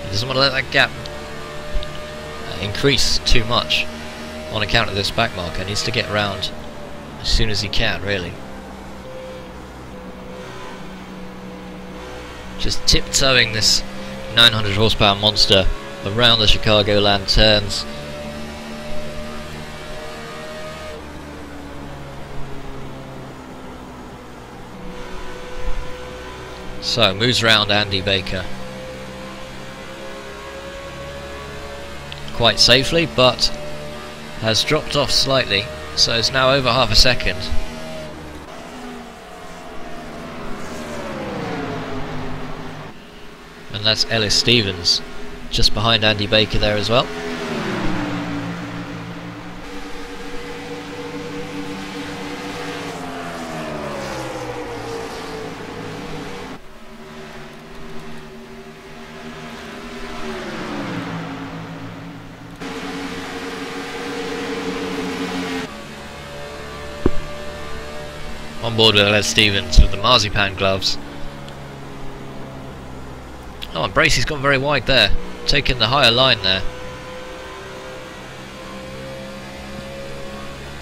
He doesn't want to let that gap increase too much on account of this back marker. He needs to get round as soon as he can, really. Just tiptoeing this 900 horsepower monster around the Chicagoland turns. So, moves around Andy Baker quite safely, but has dropped off slightly, so it's now over half a second. And that's Ellis Stephens just behind Andy Baker there as well. On board with Ellis Stephens with the marzipan gloves. Oh, and Bracey's gone very wide there, taking the higher line there.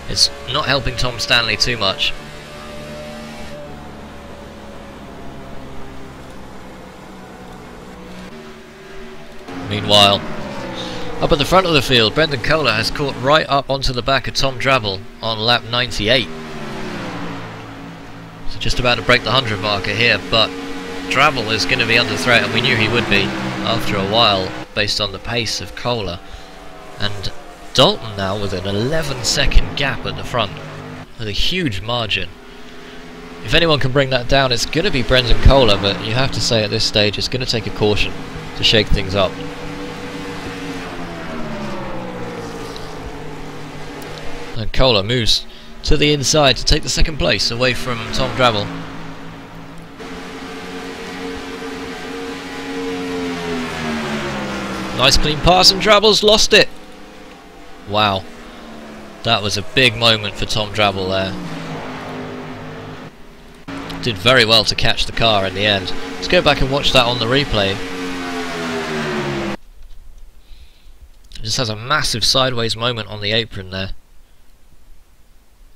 It's not helping Tom Stanley too much. Meanwhile, up at the front of the field, Brenden Koehler has caught right up onto the back of Tom Drabble on lap 98. So just about to break the 100 marker here, but Drabble is going to be under threat, and we knew he would be after a while based on the pace of Koehler. And Dalton now with an 11-second gap at the front with a huge margin. If anyone can bring that down, it's going to be Brenden Koehler, but you have to say at this stage it's going to take a caution to shake things up. And Koehler moves to the inside to take the 2nd place away from Tom Drabble. Nice clean pass, and Drabble's lost it. Wow, that was a big moment for Tom Drabble there. Did very well to catch the car in the end. Let's go back and watch that on the replay. Just has a massive sideways moment on the apron there.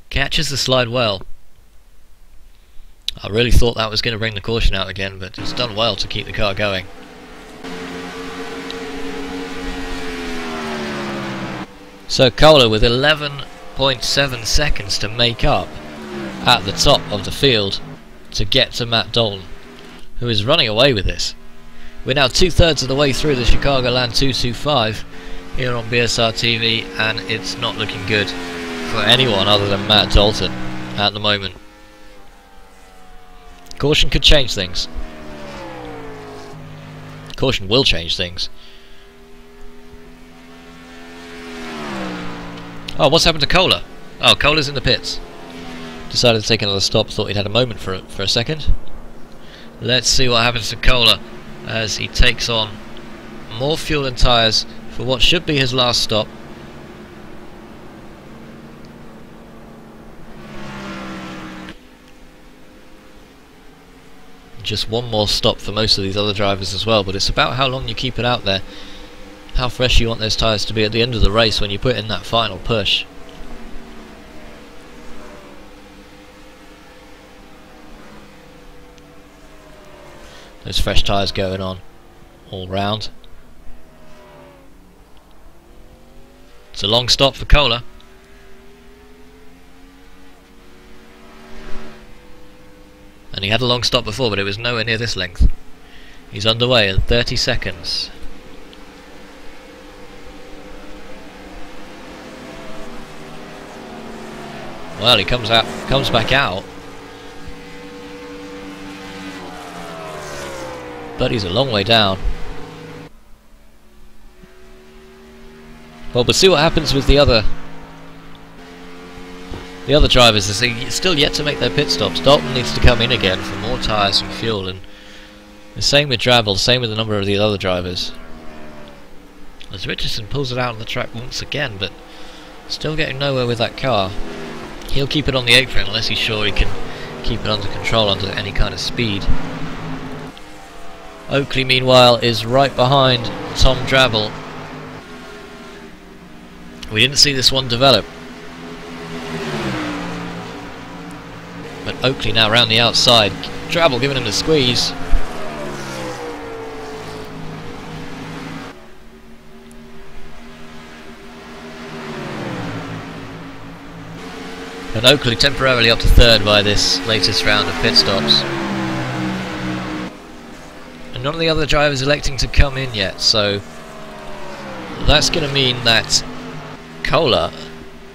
Catches the slide well. I really thought that was going to bring the caution out again, but it's done well to keep the car going. So Koehler with 11.7 seconds to make up at the top of the field to get to Matt Dalton, who is running away with this. We're now 2/3 of the way through the Chicagoland 225 here on BSRtv, and it's not looking good for anyone other than Matt Dalton at the moment. Caution could change things. Caution will change things. Oh, what's happened to Koehler? Oh, Koehler's in the pits. Decided to take another stop, thought he'd had a moment for a second. Let's see what happens to Koehler as he takes on more fuel and tyres for what should be his last stop. Just one more stop for most of these other drivers as well, but it's about how long you keep it out there, how fresh you want those tyres to be at the end of the race when you put in that final push. Those fresh tyres going on all round. It's a long stop for Koehler. And he had a long stop before, but it was nowhere near this length. He's underway in 30 seconds. Well, he comes back out. But he's a long way down. Well, we'll see what happens with the other drivers as they still yet to make their pit stops. Dalton needs to come in again for more tyres and fuel, and the same with Drabble, the same with a number of the other drivers. As Richardson pulls it out on the track once again, but still getting nowhere with that car. He'll keep it on the apron unless he's sure he can keep it under control under any kind of speed. Oakley, meanwhile, is right behind Tom Drabble. We didn't see this one develop, but Oakley now round the outside. Drabble giving him the squeeze. And Oakley temporarily up to third by this latest round of pit stops. And none of the other drivers electing to come in yet, so that's going to mean that Koehler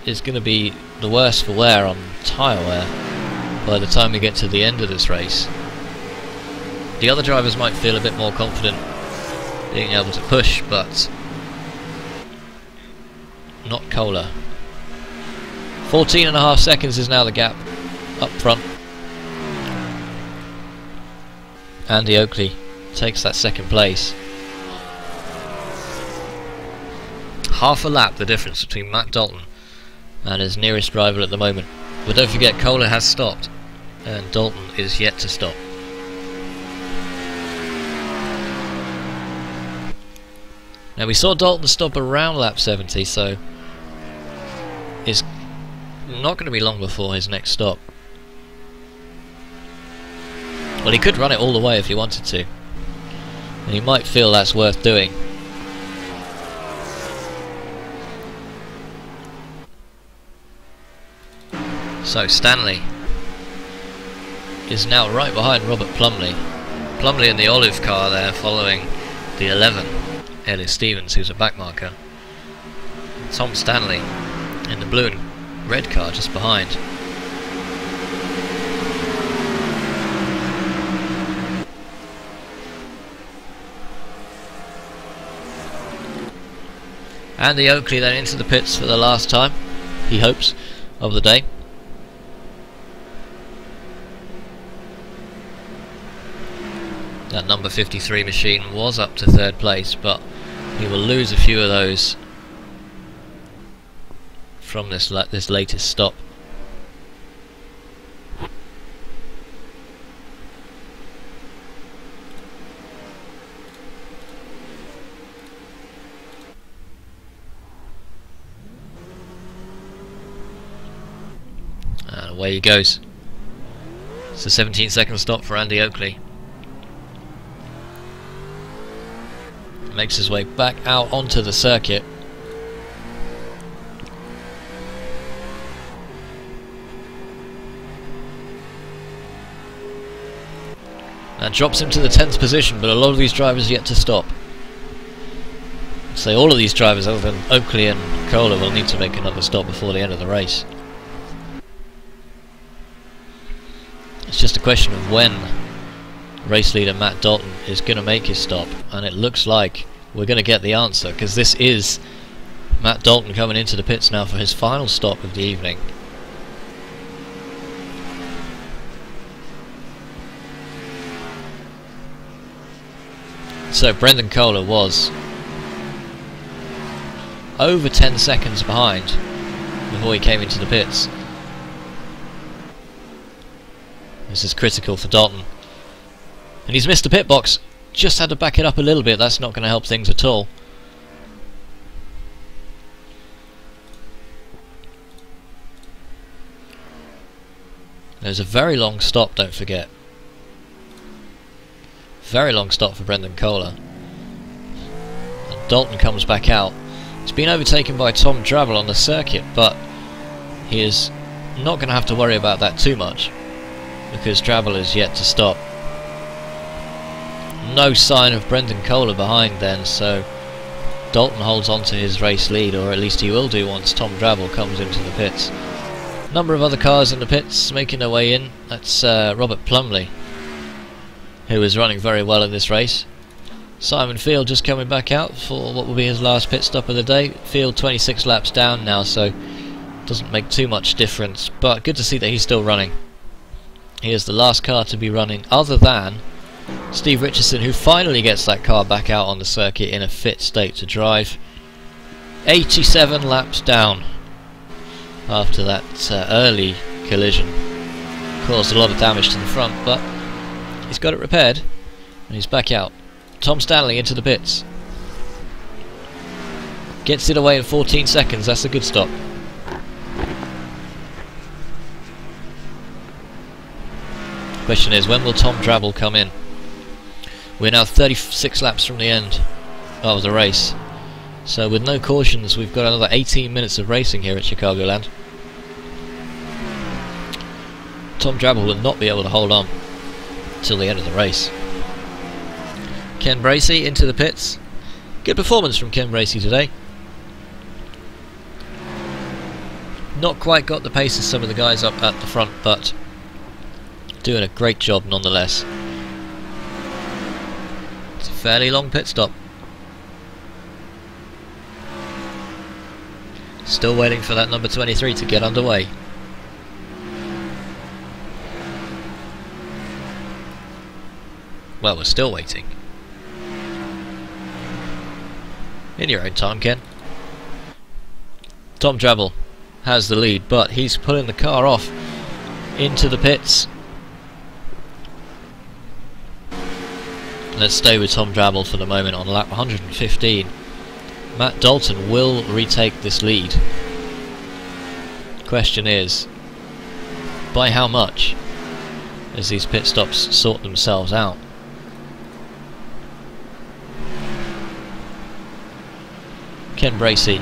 is going to be the worse for wear on tyre wear by the time we get to the end of this race. The other drivers might feel a bit more confident being able to push, but not Koehler. 14.5 seconds is now the gap up front. Andy Oakley takes that second place. Half a lap the difference between Matt Dalton and his nearest rival at the moment. But don't forget, Koehler has stopped and Dalton is yet to stop. Now we saw Dalton stop around lap 70, so it's not going to be long before his next stop. Well, he could run it all the way if he wanted to, and he might feel that's worth doing. So Stanley is now right behind Robert Plumley. Plumley in the olive car there, following the 11, Ellis Stephens, who's a backmarker. Tom Stanley in the blue and red car just behind. Andy Oakley then into the pits for the last time, he hopes, of the day. That number 53 machine was up to third place, but he will lose a few of those from this latest stop. away he goes. It's a 17-second stop for Andy Oakley. Makes his way back out onto the circuit. That drops him to the 10th position, but a lot of these drivers yet to stop. So all of these drivers other than Oakley and Koehler will need to make another stop before the end of the race. It's just a question of when race leader Matt Dalton is going to make his stop, and it looks like we're going to get the answer, because this is Matt Dalton coming into the pits now for his final stop of the evening. So Brenden Koehler was over 10 seconds behind before he came into the pits. This is critical for Dalton. And he's missed the pit box. Just had to back it up a little bit. That's not going to help things at all. There's a very long stop, don't forget. Very long stop for Brenden Koehler. And Dalton comes back out. He's been overtaken by Tom Drabble on the circuit, but he is not going to have to worry about that too much, because Drabble is yet to stop. No sign of Brenden Koehler behind then, so Dalton holds on to his race lead, or at least he will do once Tom Drabble comes into the pits. Number of other cars in the pits making their way in. That's Robert Plumley, who is running very well in this race. Simon Field just coming back out for what will be his last pit stop of the day. Field 26 laps down now, so doesn't make too much difference, but good to see that he's still running. He is the last car to be running other than Steve Richardson, who finally gets that car back out on the circuit in a fit state to drive. 87 laps down after that early collision. Caused a lot of damage to the front, but he's got it repaired and he's back out. Tom Stanley into the pits. Gets it away in 14 seconds, that's a good stop. Question is, when will Tom Drabble come in? We're now 36 laps from the end of the race. So with no cautions, we've got another 18 minutes of racing here at Chicagoland. Tom Drabble will not be able to hold on till the end of the race. Kenn Bracey into the pits. Good performance from Kenn Bracey today. Not quite got the pace of some of the guys up at the front, but doing a great job nonetheless. It's a fairly long pit stop. Still waiting for that number 23 to get underway. Well, we're still waiting. In your own time, Ken. Tom Drabble has the lead, but he's pulling the car off into the pits. Let's stay with Tom Drabble for the moment on lap 115. Matt Dalton will retake this lead. Question is, by how much, as these pit stops sort themselves out? Kenn Bracey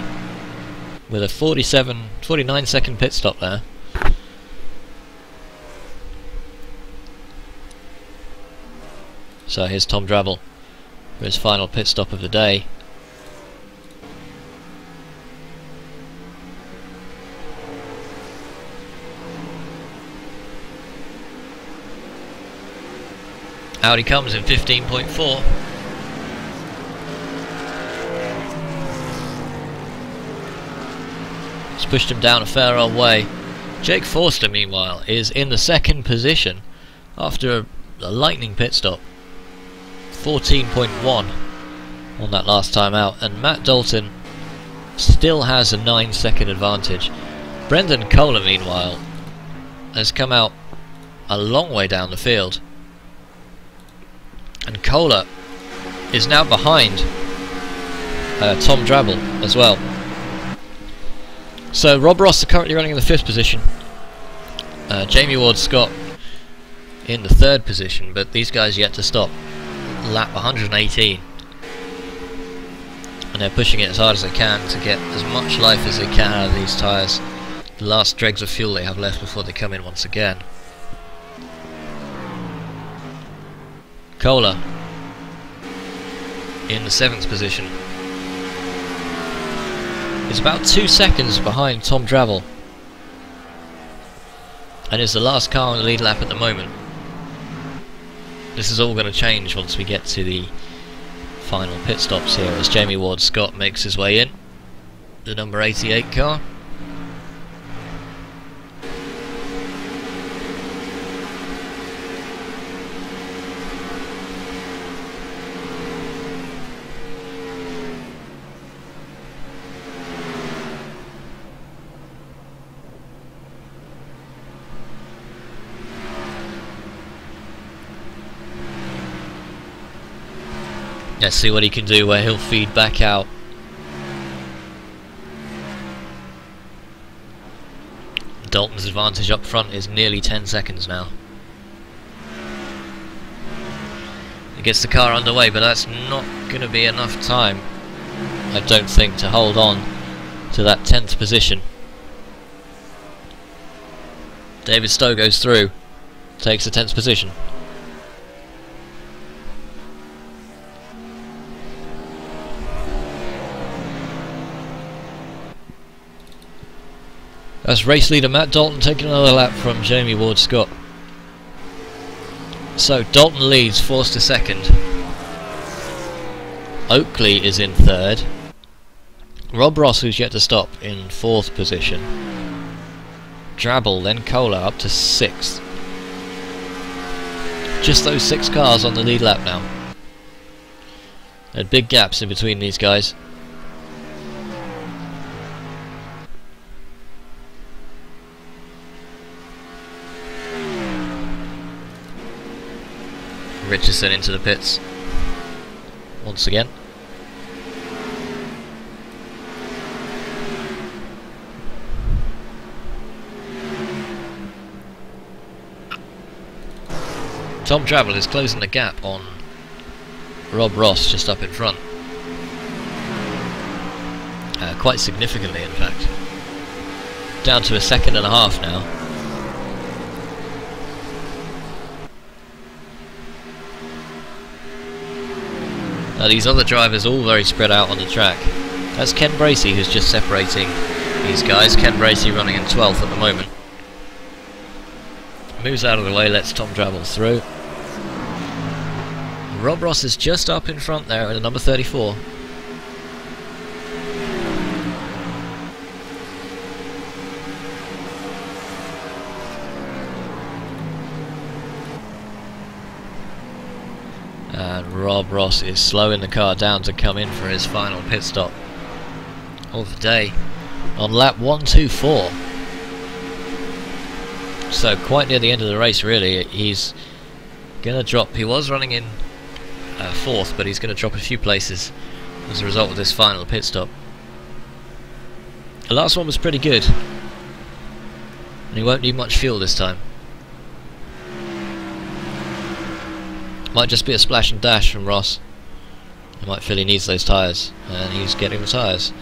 with a 49 second pit stop there. So here's Tom Drabble for his final pit stop of the day. Out he comes in 15.4. It's pushed him down a fair old way. Jake Forster, meanwhile, is in the second position after a lightning pit stop. 14.1 on that last time out, and Matt Dalton still has a 9-second advantage. Brenden Koehler, meanwhile, has come out a long way down the field, and Koehler is now behind Tom Drabble as well. So Rob Ross are currently running in the 5th position. Jamie Ward-Scott in the 3rd position, but these guys yet to stop. Lap 118. And they're pushing it as hard as they can to get as much life as they can out of these tyres. The last dregs of fuel they have left before they come in once again. Koehler in the 7th position. It's about 2 seconds behind Tom Drabble, and is the last car on the lead lap at the moment. This is all going to change once we get to the final pit stops here, as Jamie Ward-Scott makes his way in, the number 88 car. Let's see what he can do, where he'll feed back out. Dalton's advantage up front is nearly 10 seconds now. He gets the car underway, but that's not going to be enough time, I don't think, to hold on to that 10th position. David Stowe goes through, takes the 10th position. That's race leader Matt Dalton taking another lap from Jamie Ward-Scott. So Dalton leads, Forster 2nd. Oakley is in 3rd. Rob Ross, who's yet to stop, in 4th position. Drabble, then Koehler up to 6th. Just those 6 cars on the lead lap now. There are big gaps in between these guys. Richardson into the pits once again. Tom Drabble is closing the gap on Rob Ross just up in front. Quite significantly, in fact. Down to 1.5 seconds now. Now these other drivers all very spread out on the track. That's Kenn Bracey who's just separating these guys. Kenn Bracey running in 12th at the moment. Moves out of the way, lets Tom Drabble through. Rob Ross is just up in front there at the number 34. And Rob Ross is slowing the car down to come in for his final pit stop of the day on lap 124. So quite near the end of the race really. He's gonna drop, he was running in 4th, but he's gonna drop a few places as a result of this final pit stop. The last one was pretty good, and he won't need much fuel this time. Might just be a splash and dash from Ross. He might feel he needs those tyres, and he's getting the tyres.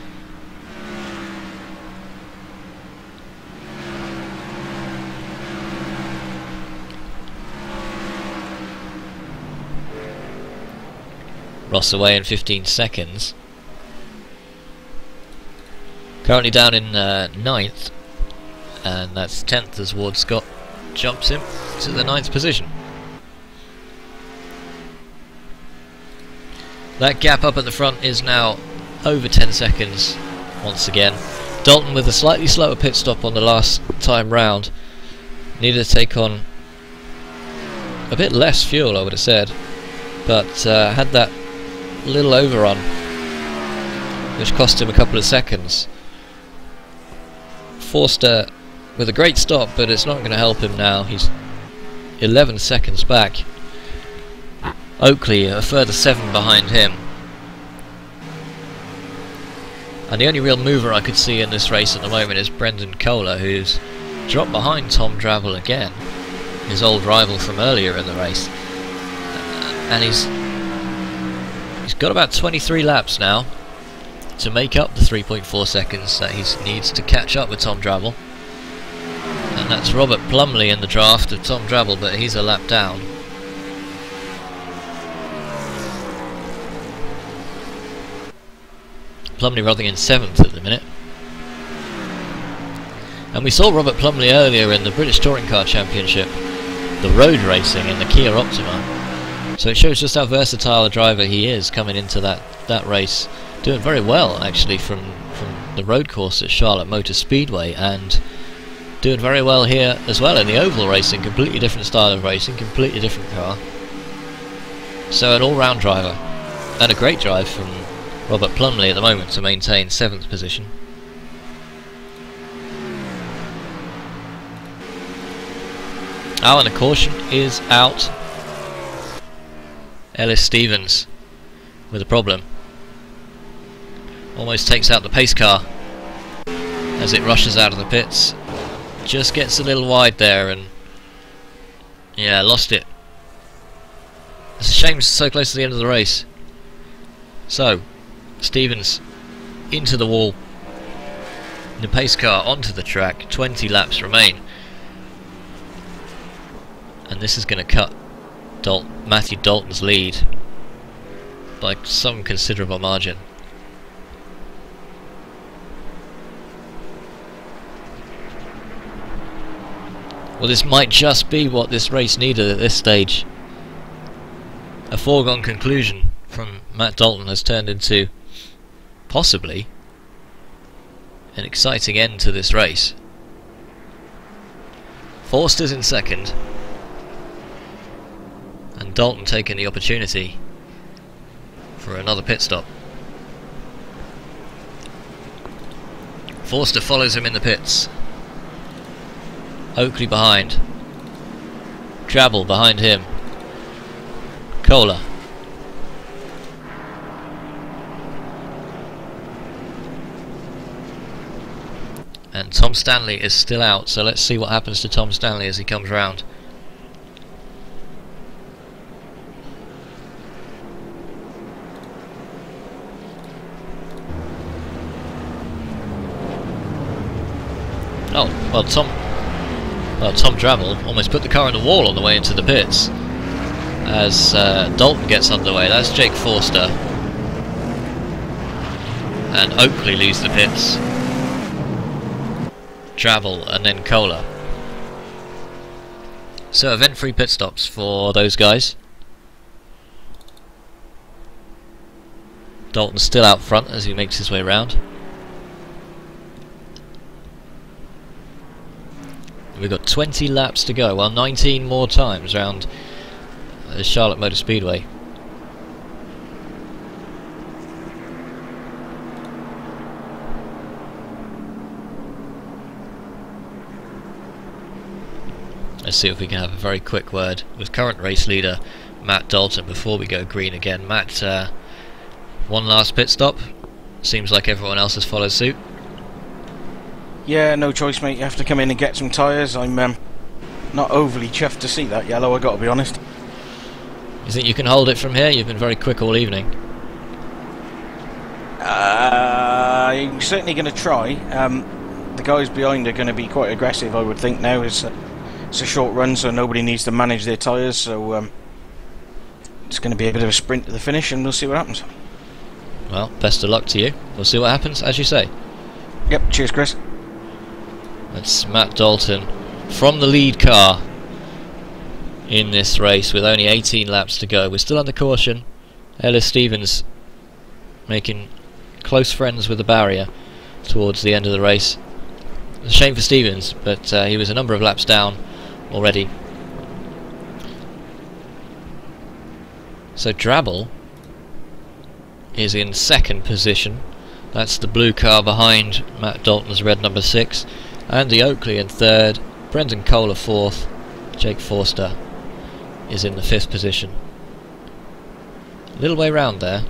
Ross away in 15 seconds. Currently down in 9th, and that's 10th as Ward-Scott jumps him to the 9th position. That gap up at the front is now over 10 seconds once again. Dalton with a slightly slower pit stop on the last time round. Needed to take on a bit less fuel, I would have said, but had that little overrun which cost him a couple of seconds. Forster with a great stop, but it's not going to help him now. He's 11 seconds back. Oakley a further 7 behind him. And the only real mover I could see in this race at the moment is Brenden Koehler, who's dropped behind Tom Drabble again, his old rival from earlier in the race, and he's got about 23 laps now to make up the 3.4 seconds that he needs to catch up with Tom Drabble. And that's Robert Plumley in the draft of Tom Drabble, but he's a lap down. Plumley running in 7th at the minute. And we saw Robert Plumley earlier in the British Touring Car Championship, the road racing in the Kia Optima. So it shows just how versatile a driver he is coming into that race. Doing very well actually from the road course at Charlotte Motor Speedway, and doing very well here as well in the oval racing. Completely different style of racing, completely different car. So an all-round driver, and a great drive from Robert Plumley at the moment to maintain 7th position. Oh, and the caution is out. Ellis Stephens with a problem. Almost takes out the pace car as it rushes out of the pits. Just gets a little wide there and yeah, lost it. It's a shame it's so close to the end of the race. So, Stephens into the wall. The pace car onto the track. 20 laps remain. And this is going to cut Matthew Dalton's lead by some considerable margin. Well, this might just be what this race needed at this stage. A foregone conclusion from Matt Dalton has turned into possibly an exciting end to this race. Forster's in 2nd, and Dalton taking the opportunity for another pit stop. Forster follows him in the pits. Oakley behind. Drabble behind him. Koehler. And Tom Stanley is still out, so let's see what happens to Tom Stanley as he comes round. Oh, well Tom Drabble almost put the car on the wall on the way into the pits as Dalton gets underway. That's Jake Forster. And Oakley leaves the pits. Drabble and then Koehler. So event-free pit stops for those guys. Dalton's still out front as he makes his way round. We've got 20 laps to go, well 19 more times round the Charlotte Motor Speedway. Let's see if we can have a very quick word with current race leader Matt Dalton before we go green again. Matt, one last pit stop. Seems like everyone else has followed suit. Yeah, no choice, mate. You have to come in and get some tyres. I'm not overly chuffed to see that yellow, I got to be honest. You think you can hold it from here? You've been very quick all evening. I'm certainly going to try. The guys behind are going to be quite aggressive, I would think, now. It's a short run, so nobody needs to manage their tyres, so it's going to be a bit of a sprint to the finish, and we'll see what happens. Well, best of luck to you. We'll see what happens, as you say. Yep, cheers, Chris. That's Matt Dalton from the lead car in this race with only 18 laps to go. We're still under caution. Ellis Stephens making close friends with the barrier towards the end of the race. It's a shame for Stephens, but he was a number of laps down already. So Drabble is in 2nd position. That's the blue car behind Matt Dalton's red number 6. Andy Oakley in 3rd, Brenden Koehler 4th, Jake Forster is in the 5th position. A little way round there.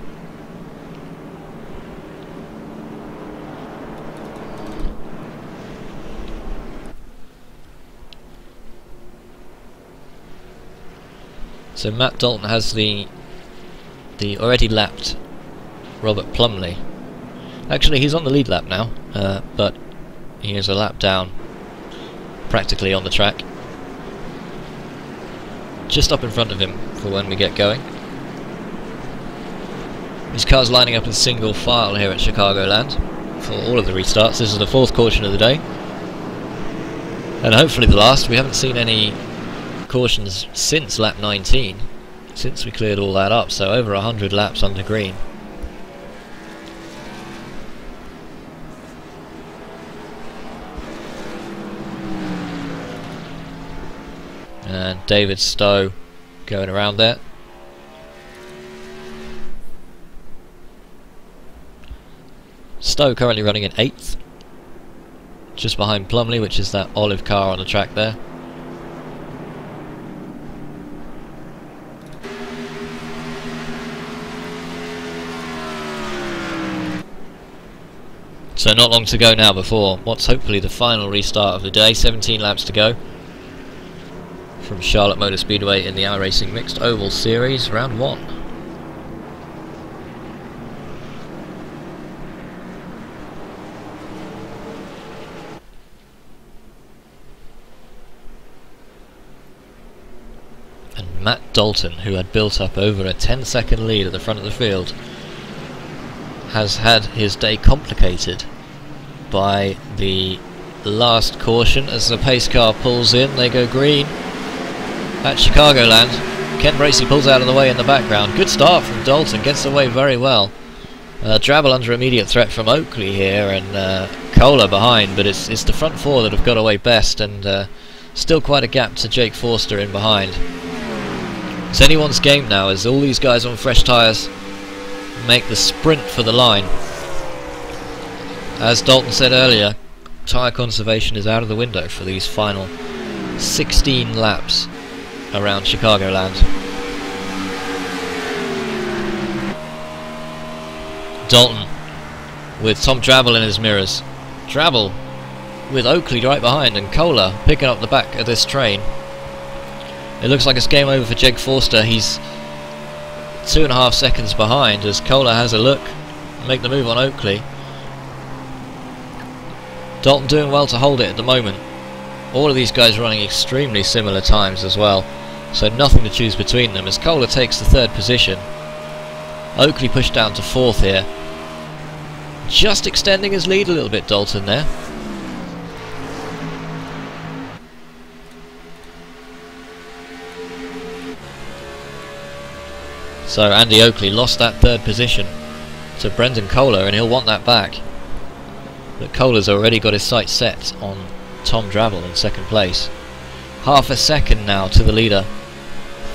So Matt Dalton has the already lapped Robert Plumley. Actually, he's on the lead lap now, but he is a lap down, practically on the track. Just up in front of him for when we get going. His car's lining up in single file here at Chicagoland for all of the restarts. This is the 4th caution of the day, and hopefully the last. We haven't seen any cautions since lap 19, since we cleared all that up, so over 100 laps under green. And David Stowe going around there. Stowe currently running in 8th, just behind Plumley, which is that olive car on the track there. So not long to go now before what's hopefully the final restart of the day. 17 laps to go from Charlotte Motor Speedway in the iRacing Mixed Oval Series, round 1. And Matt Dalton, who had built up over a 10-second lead at the front of the field, has had his day complicated by the last caution. As the pace car pulls in, they go green at Chicagoland. Kenn Bracey pulls out of the way in the background. Good start from Dalton, gets away very well. Drabble under immediate threat from Oakley here, and Koehler behind, but it's the front 4 that have got away best, and still quite a gap to Jake Forster in behind. It's anyone's game now as all these guys on fresh tyres make the sprint for the line. As Dalton said earlier, tyre conservation is out of the window for these final 16 laps around Chicagoland. Dalton with Tom Drabble in his mirrors. Drabble with Oakley right behind, and Koehler picking up the back of this train. It looks like it's game over for Jake Forster. He's 2.5 seconds behind as Koehler has a look, make the move on Oakley. Dalton doing well to hold it at the moment. All of these guys running extremely similar times as well, so nothing to choose between them as Koehler takes the 3rd position. Oakley pushed down to 4th here, just extending his lead a little bit, Dalton there. So Andy Oakley lost that 3rd position to Brenden Koehler, and he'll want that back. But Kohler's already got his sights set on Tom Drabble in 2nd place. Half a second now to the leader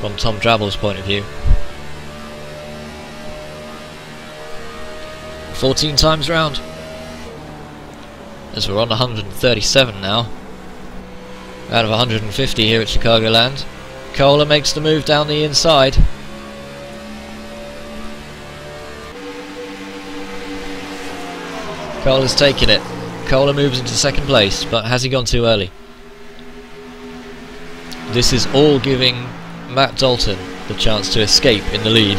from Tom Drabble's point of view. 14 times round, as we're on 137 now out of 150 here at Chicagoland. Koehler makes the move down the inside. Kohler's taking it. Koehler moves into 2nd place, but has he gone too early? This is all giving Matt Dalton the chance to escape in the lead,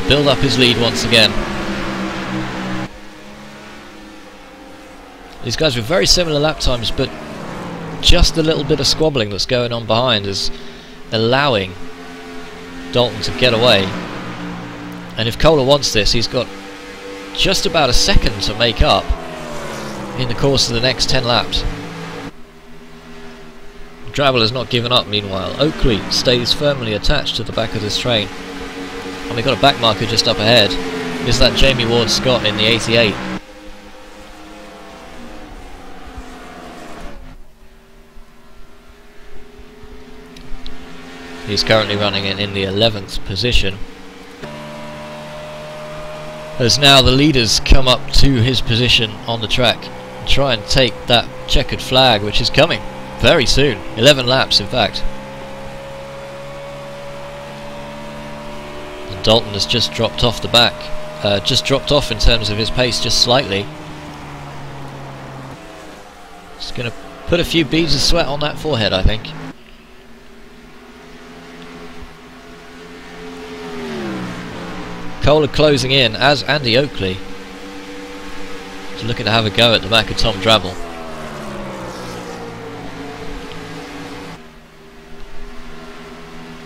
build up his lead once again. These guys with very similar lap times, but just a little bit of squabbling that's going on behind is allowing Dalton to get away. And if Koehler wants this, he's got just about a second to make up in the course of the next 10 laps. Drabble has not given up meanwhile. Oakley stays firmly attached to the back of this train. And we've got a back marker just up ahead. Is that Jamie Ward Scott in the 88? He's currently running in the 11th position. As now the leaders come up to his position on the track and try and take that checkered flag, which is coming very soon. 11 laps in fact. And Dalton has just dropped off the back, just dropped off in terms of his pace just slightly. Just going to put a few beads of sweat on that forehead, I think. Koehler closing in as Andy Oakley is looking to have a go at the back of Tom Drabble.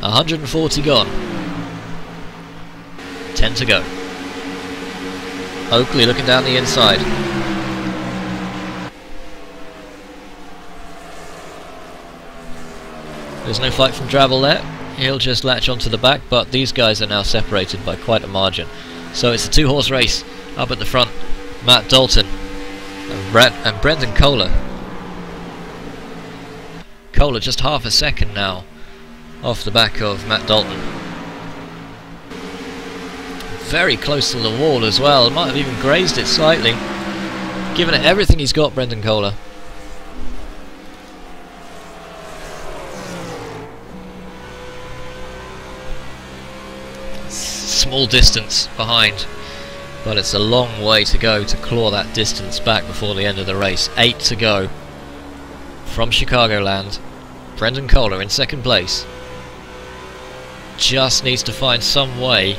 $140 gone. 10 to go. Oakley looking down the inside. There's no fight from Drabble there. He'll just latch onto the back, but these guys are now separated by quite a margin. So it's a two-horse race up at the front. Matt Dalton and Brenden Koehler. Koehler just half a second now off the back of Matt Dalton. Very close to the wall as well. Might have even grazed it slightly. Giving it everything he's got, Brenden Koehler. Small distance behind, but it's a long way to go to claw that distance back before the end of the race. 8 to go from Chicagoland. Brenden Koehler in second place. Just needs to find some way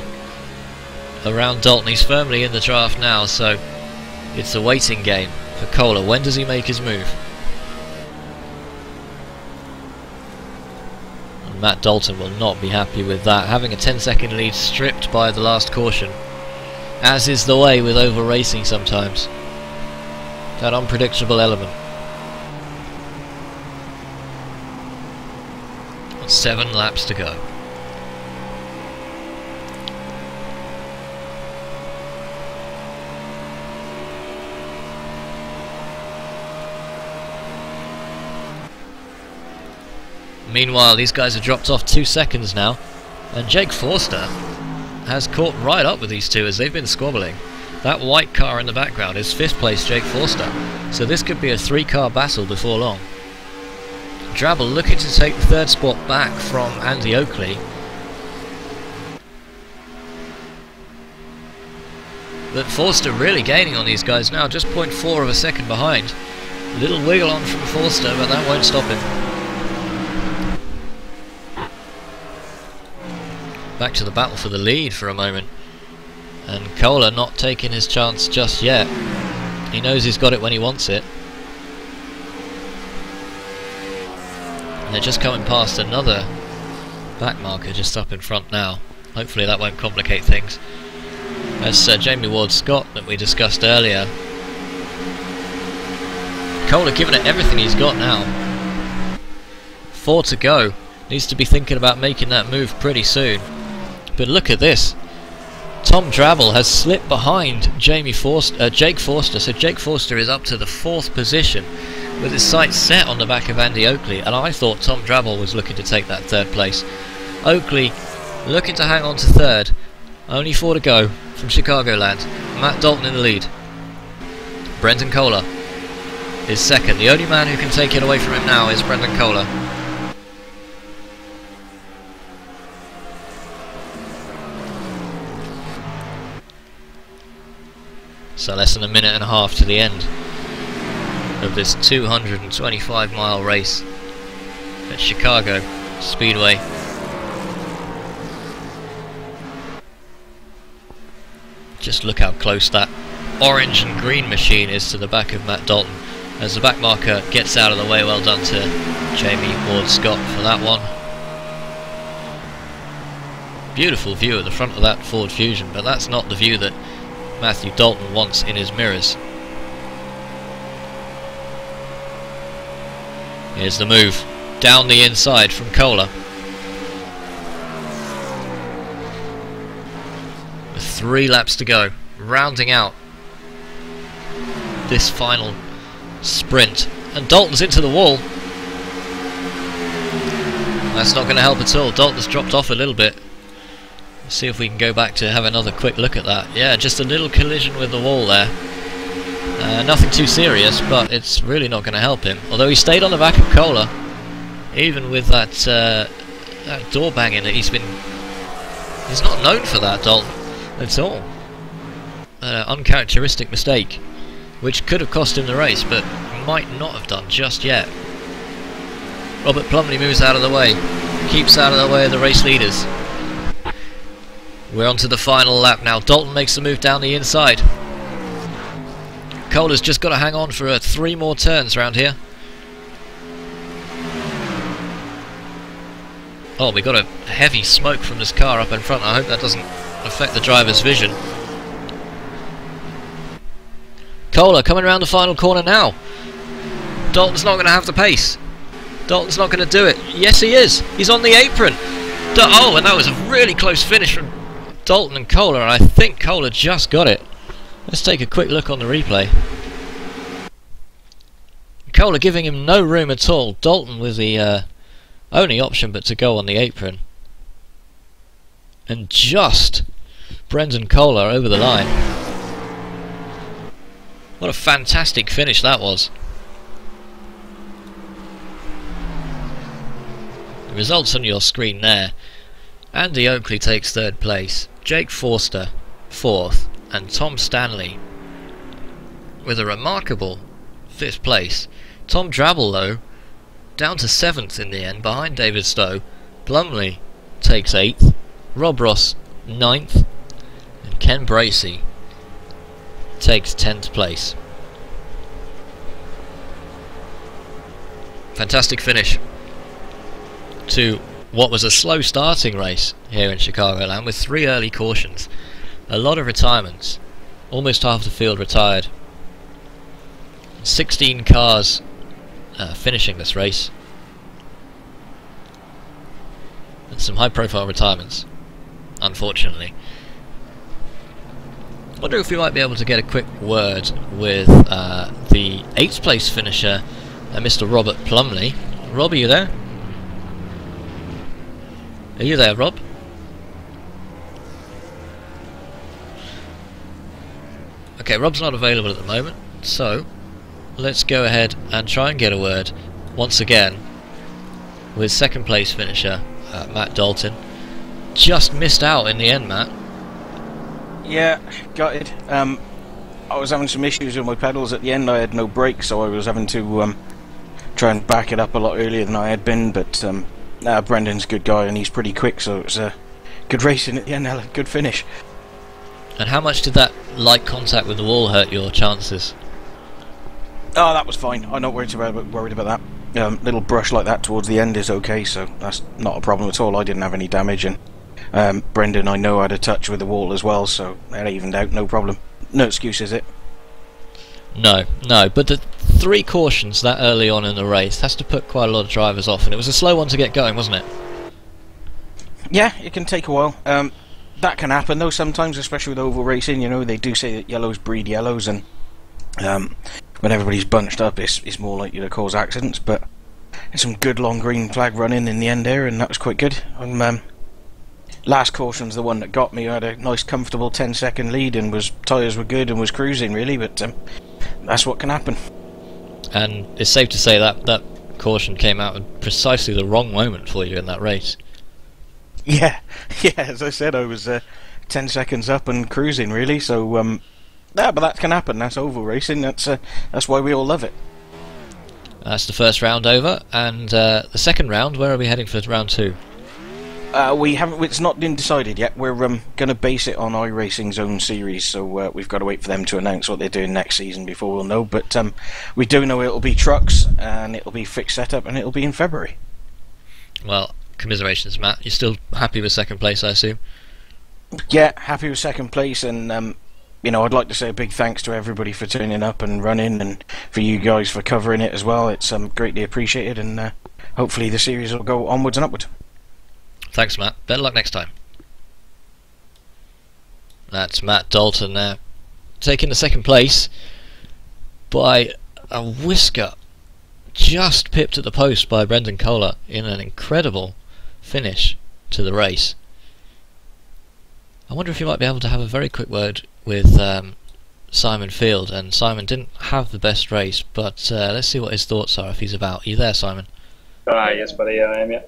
around Dalton. He's firmly in the draft now, so it's a waiting game for Koehler. When does he make his move? And Matt Dalton will not be happy with that, having a 10-second lead stripped by the last caution, as is the way with oval racing sometimes. That unpredictable element. 7 laps to go. Meanwhile, these guys have dropped off 2 seconds now, and Jake Forster has caught right up with these two as they've been squabbling. That white car in the background is 5th place Jake Forster, so this could be a 3-car battle before long. Drabble looking to take the 3rd spot back from Andy Oakley. But Forster really gaining on these guys now, just 0.4 of a second behind. A little wiggle on from Forster, but that won't stop him. Back to the battle for the lead for a moment, and Koehler not taking his chance just yet. He knows he's got it when he wants it. And they're just coming past another back marker just up in front now. Hopefully that won't complicate things. That's Jamie Ward-Scott that we discussed earlier. Koehler giving it everything he's got now. 4 to go. Needs to be thinking about making that move pretty soon. But look at this. Tom Drabble has slipped behind Jake Forster, so Jake Forster is up to the 4th position with his sights set on the back of Andy Oakley, and I thought Tom Drabble was looking to take that 3rd place. Oakley looking to hang on to 3rd. Only 4 to go from Chicagoland. Matt Dalton in the lead. Brenden Koehler is 2nd. The only man who can take it away from him now is Brenden Koehler. So less than a minute and a half to the end of this 225-mile race at Chicago Speedway. Just look how close that orange and green machine is to the back of Matt Dalton as the back marker gets out of the way. Well done to Jamie Ward-Scott for that one. Beautiful view at the front of that Ford Fusion, but that's not the view that Matthew Dalton wants in his mirrors. Here's the move down the inside from Koehler. With 3 laps to go, rounding out this final sprint, and Dalton's into the wall. That's not going to help at all. Dalton's dropped off a little bit. Let's see if we can go back to have another quick look at that. Yeah, just a little collision with the wall there. Nothing too serious, but it's really not going to help him. Although he stayed on the back of Koehler, even with that that door banging that he's not known for that, Dalton, at all. Uncharacteristic mistake, which could have cost him the race, but might not have done just yet. Robert Plumley moves out of the way, keeps out of the way of the race leaders. We're on to the final lap now. Dalton makes the move down the inside. Koehler's just got to hang on for 3 more turns around here. Oh, we got a heavy smoke from this car up in front. I hope that doesn't affect the driver's vision. Koehler coming around the final corner now. Dalton's not going to have the pace. Dalton's not going to do it. Yes, he is. He's on the apron. Oh, and that was a really close finish from Dalton and Koehler, and I think Koehler just got it. Let's take a quick look on the replay. Koehler giving him no room at all. Dalton with the only option but to go on the apron. And just Brenden Koehler over the line. What a fantastic finish that was. The results on your screen there. Andy Oakley takes 3rd place, Jake Forster 4th, and Tom Stanley with a remarkable 5th place. Tom Drabble, though, down to 7th in the end, behind David Stowe. Plumley takes 8th, Rob Ross 9th, and Kenn Bracey takes 10th place. Fantastic finish to what was a slow starting race here in Chicagoland with 3 early cautions, a lot of retirements, almost half the field retired, 16 cars finishing this race, and some high profile retirements, unfortunately. I wonder if we might be able to get a quick word with the 8th place finisher, Mr. Robert Plumley. Rob, are you there? Are you there, Rob? Okay, Rob's not available at the moment, so let's go ahead and try and get a word once again with 2nd place finisher Matt Dalton. Just missed out in the end, Matt. Yeah, gutted. I was having some issues with my pedals at the end. I had no brakes, so I was having to try and back it up a lot earlier than I had been, but Brendan's a good guy and he's pretty quick, so it was good racing at the end, a good finish. And how much did that light contact with the wall hurt your chances? Oh, that was fine. I'm not worried about that. Little brush like that towards the end is okay, so that's not a problem at all. I didn't have any damage, and Brenden, I know, had a touch with the wall as well, so that evened out, no problem. No excuse, is it? No, but the 3 cautions that early on in the race has to put quite a lot of drivers off, and it was a slow one to get going, wasn't it? Yeah, it can take a while. That can happen though sometimes, especially with oval racing. You know, they do say that yellows breed yellows, and when everybody's bunched up, it's more likely to cause accidents. But there's some good long green flag running in the end there, and that was quite good. Last caution's the one that got me. I had a nice comfortable 10-second lead, and tyres were good and was cruising really, but that's what can happen. And it's safe to say that that caution came out at precisely the wrong moment for you in that race. Yeah, as I said, I was 10 seconds up and cruising really, so yeah, but that can happen. That's oval racing. That's why we all love it. That's the first round over, and the second round, where are we heading for round 2? We haven't. It's not been decided yet. We're going to base it on iRacing's own series, so we've got to wait for them to announce what they're doing next season before we'll know. But we do know it'll be trucks, and it'll be fixed setup, and it'll be in February. Well, commiserations, Matt. You're still happy with 2nd place, I assume? Yeah, happy with 2nd place, and you know, I'd like to say a big thanks to everybody for turning up and running, and for you guys for covering it as well. It's greatly appreciated, and hopefully the series will go onwards and upwards. Thanks, Matt. Better luck next time. That's Matt Dalton now, taking the 2nd place by a whisker. Just pipped at the post by Brenden Koehler in an incredible finish to the race. I wonder if you might be able to have a very quick word with Simon Field. And Simon didn't have the best race, but let's see what his thoughts are if he's about. Are you there, Simon? Yes, buddy, I am, yeah.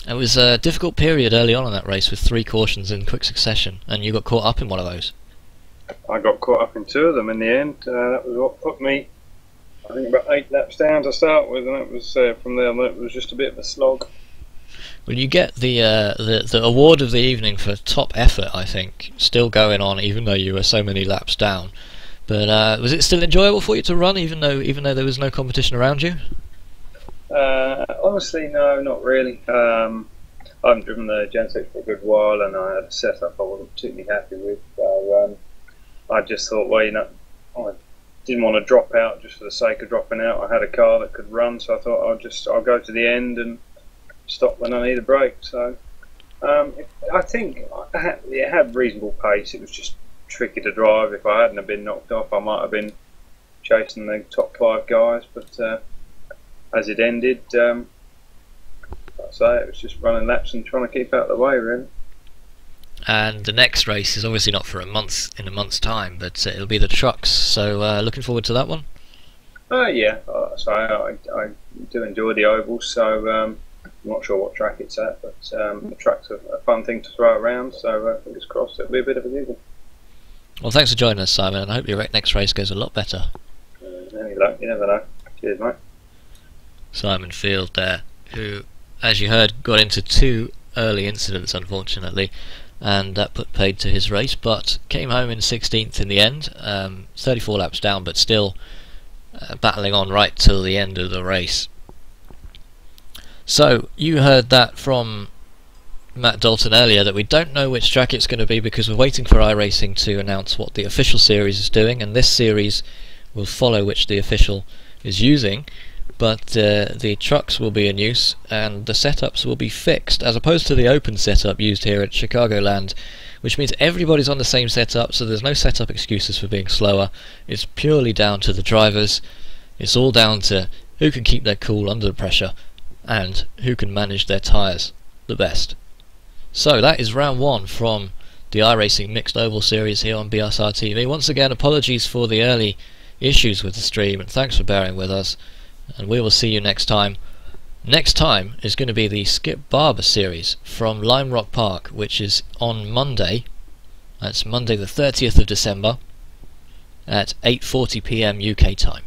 It was a difficult period early on in that race with 3 cautions in quick succession, and you got caught up in one of those. I got caught up in 2 of them in the end. That was what put me, I think, about 8 laps down to start with, and it was from there it was just a bit of a slog. Well, you get the award of the evening for top effort, I think, still going on, even though you were so many laps down. But was it still enjoyable for you to run, even though there was no competition around you? Honestly, no, not really. I haven't driven the Gen 6 for a good while, and I had a setup I wasn't particularly happy with. So I just thought, well, I didn't want to drop out just for the sake of dropping out. I had a car that could run, so I thought I'll go to the end and stop when I need a break. So I think it had reasonable pace. It was just tricky to drive. If I hadn't have been knocked off, I might have been chasing the top 5 guys. But as it ended, I'd say it was just running laps and trying to keep out of the way, really. And the next race is obviously not for a month's time, but it'll be the trucks. So looking forward to that one. Yeah, so I do enjoy the ovals. So I'm not sure what track it's at, but the track's a fun thing to throw around. So fingers crossed it'll be a bit of a giggle. Well, thanks for joining us, Simon, and I hope your next race goes a lot better. Any luck, you never know. Cheers, mate. Simon Field there, who, as you heard, got into 2 early incidents, unfortunately, and that put paid to his race, but came home in 16th in the end, 34 laps down, but still battling on right till the end of the race. So, you heard that from Matt Dalton earlier, that we don't know which track it's going to be because we're waiting for iRacing to announce what the official series is doing, and this series will follow which the official is using. But the trucks will be in use and the setups will be fixed, as opposed to the open setup used here at Chicagoland, which means everybody's on the same setup, so there's no setup excuses for being slower. It's purely down to the drivers. It's all down to who can keep their cool under the pressure and who can manage their tyres the best. So that is round 1 from the iRacing Mixed Oval Series here on BSRtv. Once again, apologies for the early issues with the stream, and thanks for bearing with us. And we will see you next time. Next time is going to be the Skip Barber series from Lime Rock Park, which is on Monday. That's Monday the 30th of December at 8:40 PM UK time.